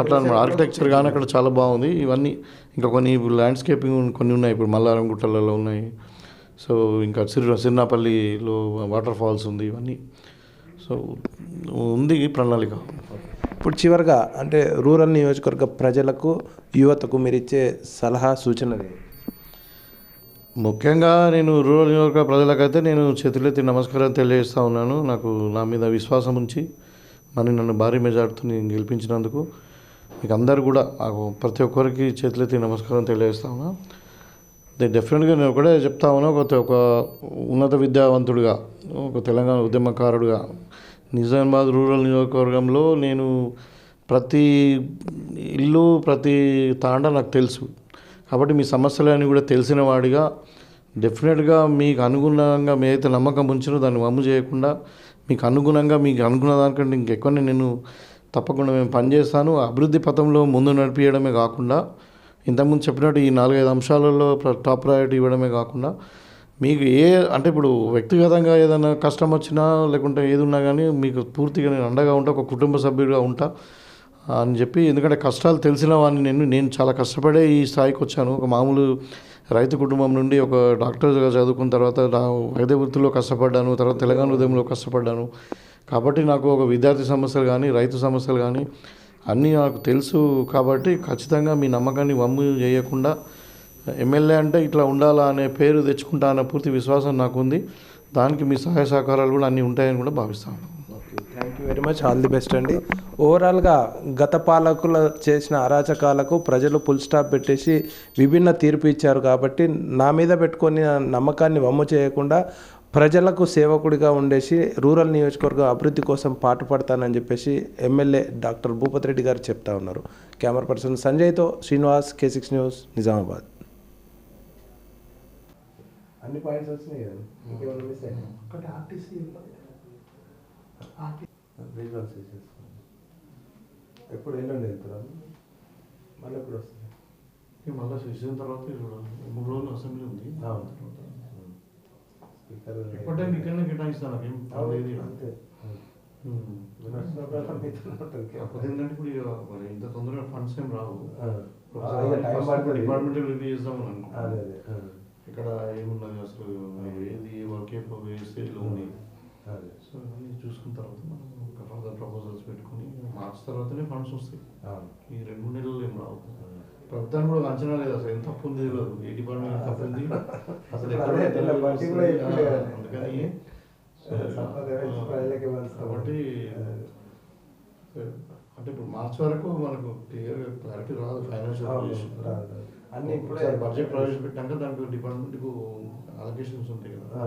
అట్లా ఆర్కిటెక్చర్ కానీ అక్కడ చాలా బాగుంది. ఇవన్నీ ఇంకా కొన్ని ల్యాండ్స్కేపింగ్ కొన్ని ఉన్నాయి. ఇప్పుడు మల్లారం గుట్టలలో ఉన్నాయి. సో ఇంకా సిర్నాపల్లిలో వాటర్ ఫాల్స్ ఉంది. ఇవన్నీ సో ఉంది ప్రణాళిక. ఇప్పుడు చివరిగా అంటే రూరల్ నియోజకవర్గ ప్రజలకు, యువతకు మీరు ఇచ్చే సలహా సూచనలు? ముఖ్యంగా నేను రూరల్ నియోజకవర్గ ప్రజలకైతే నేను చేతులెత్తి నమస్కారం తెలియజేస్తూ ఉన్నాను. నా మీద విశ్వాసం ఉంచి మరి నన్ను భారీ మెజార్టీతో నేను గెలిపించినందుకు మీకు అందరు కూడా ప్రతి ఒక్కరికి చేతులెత్తి నమస్కారం తెలియజేస్తా ఉన్నా. డెఫినెట్గా నేను ఒకటే చెప్తా ఉన్నా, ఒక ఉన్నత విద్యావంతుడిగా, ఒక తెలంగాణ ఉద్యమకారుడిగా నిజామాబాద్ రూరల్ నియోజకవర్గంలో నేను ప్రతి ఇల్లు, ప్రతి తాండా నాకు తెలుసు. కాబట్టి మీ సమస్యలన్నీ కూడా తెలిసిన వాడిగా డెఫినెట్గా మీకు అనుగుణంగా మీరైతే నమ్మకం ఉంచినో దాన్ని వమ్ము చేయకుండా మీకు అనుకున్న దానికంటే ఇంకెక్కువనే నేను తప్పకుండా మేము పనిచేస్తాను. అభివృద్ధి పథంలో ముందు నడిపించడమే కాకుండా ఇంతకుముందు చెప్పినట్టు ఈ 4-5 అంశాలలో టాప్ ప్రయారిటీ ఇవ్వడమే కాకుండా మీకు అంటే ఇప్పుడు వ్యక్తిగతంగా ఏదైనా కష్టం వచ్చినా లేకుంటే ఏది ఉన్నా కానీ మీకు పూర్తిగా నేను అండగా ఉంటా, ఒక కుటుంబ సభ్యుడిగా ఉంటా అని చెప్పి. ఎందుకంటే కష్టాలు తెలిసిన వాడిని నేను చాలా కష్టపడే ఈ స్థాయికి వచ్చాను. ఒక మామూలు రైతు కుటుంబం నుండి ఒక డాక్టర్గా చదువుకున్న తర్వాత వైద్య వృత్తిలో కష్టపడ్డాను, తర్వాత తెలంగాణ ఉద్యమంలో కష్టపడ్డాను. కాబట్టి నాకు ఒక విద్యార్థి సమస్యలు కానీ రైతు సమస్యలు కానీ అన్నీ నాకు తెలుసు. కాబట్టి ఖచ్చితంగా మీ నమ్మకాన్ని వమ్ము చేయకుండా ఎమ్మెల్యే అంటే ఇట్లా ఉండాలా అనే పేరు తెచ్చుకుంటా అన్న పూర్తి విశ్వాసం నాకు ఉంది. దానికి మీ సహాయ సహకారాలు కూడా అన్నీ ఉంటాయని కూడా భావిస్తాను. Thank you very much, all the best అండి. ఓవరాల్గా గత పాలకులు చేసిన అరాచకాలకు ప్రజలు ఫుల్ స్టాప్ పెట్టేసి విభిన్న తీర్పు ఇచ్చారు. కాబట్టి నా మీద పెట్టుకొని నమ్మకాన్ని వమ్ము చేయకుండా ప్రజలకు సేవకుడిగా ఉండేసి రూరల్ నియోజకవర్గం అభివృద్ధి కోసం పాటుపడతానని చెప్పేసి ఎమ్మెల్యే డాక్టర్ భూపతి రెడ్డి గారు చెప్తా ఉన్నారు. కెమెరా పర్సన్ సంజయ్తో శ్రీనివాస్, K6 న్యూస్, నిజామాబాద్. అన్ని పాయింట్స్ వచ్చినాయి కదా, ఇంకేమైనా మిస్ అయ్యాయి? ఒకటి ఆర్టీసీ ఎప్పుడు ఎల్లుండి వెళ్తున్నారు, మళ్ళీ ఎప్పుడు వస్తుంది? మళ్ళీ చేసిన తర్వాత 3 రోజులు అసెంబ్లీ ఉంది. ఎప్పటి టైం ఇక్కడనే కేటాయిస్తాను. అంతే ఏంటంటే ఇప్పుడు ఇంత తొందరగా ఫండ్స్ ఏం రావు. డిపార్ట్మెంటల్ రివ్యూ చేద్దామని అనుకుంటున్నాను. ఇక్కడ ఏమున్నది అసలు, ఏది వర్క్ ఏ స్టేజ్లో ఉంది. సో అవన్నీ చూసుకున్న తర్వాత మనం ఒక ఫర్దర్ ప్రపోజల్స్ పెట్టుకుని మార్చ్ తర్వాతనే ఫండ్స్ వస్తాయి. ఈ 2-3 నెలలు ఏం రావు. ప్రభుత్వానికి కూడా అంచనా లేదు అసలు ఎంత తప్పు ఉంది తెలియదు ఏ డిపార్ట్మెంట్ తప్పు ఉంది అసలు అదే, ఇలా బట్టి కూడా ఎప్పుడు లేదు. అందుకని సంపద వేసి ప్రజలకి ఇవ్వాల్సిన కాబట్టి అంటే ఇప్పుడు మార్చి వరకు మనకు క్లియర్ క్లారిటీ రాదు ఫైనాన్షియల్ పొజిషన్ అన్ని ఇప్పుడే బడ్జెట్ ప్రవేశపెట్టాక దానికి డిపార్ట్మెంట్కు అలొకేషన్స్ ఉంటాయి కదా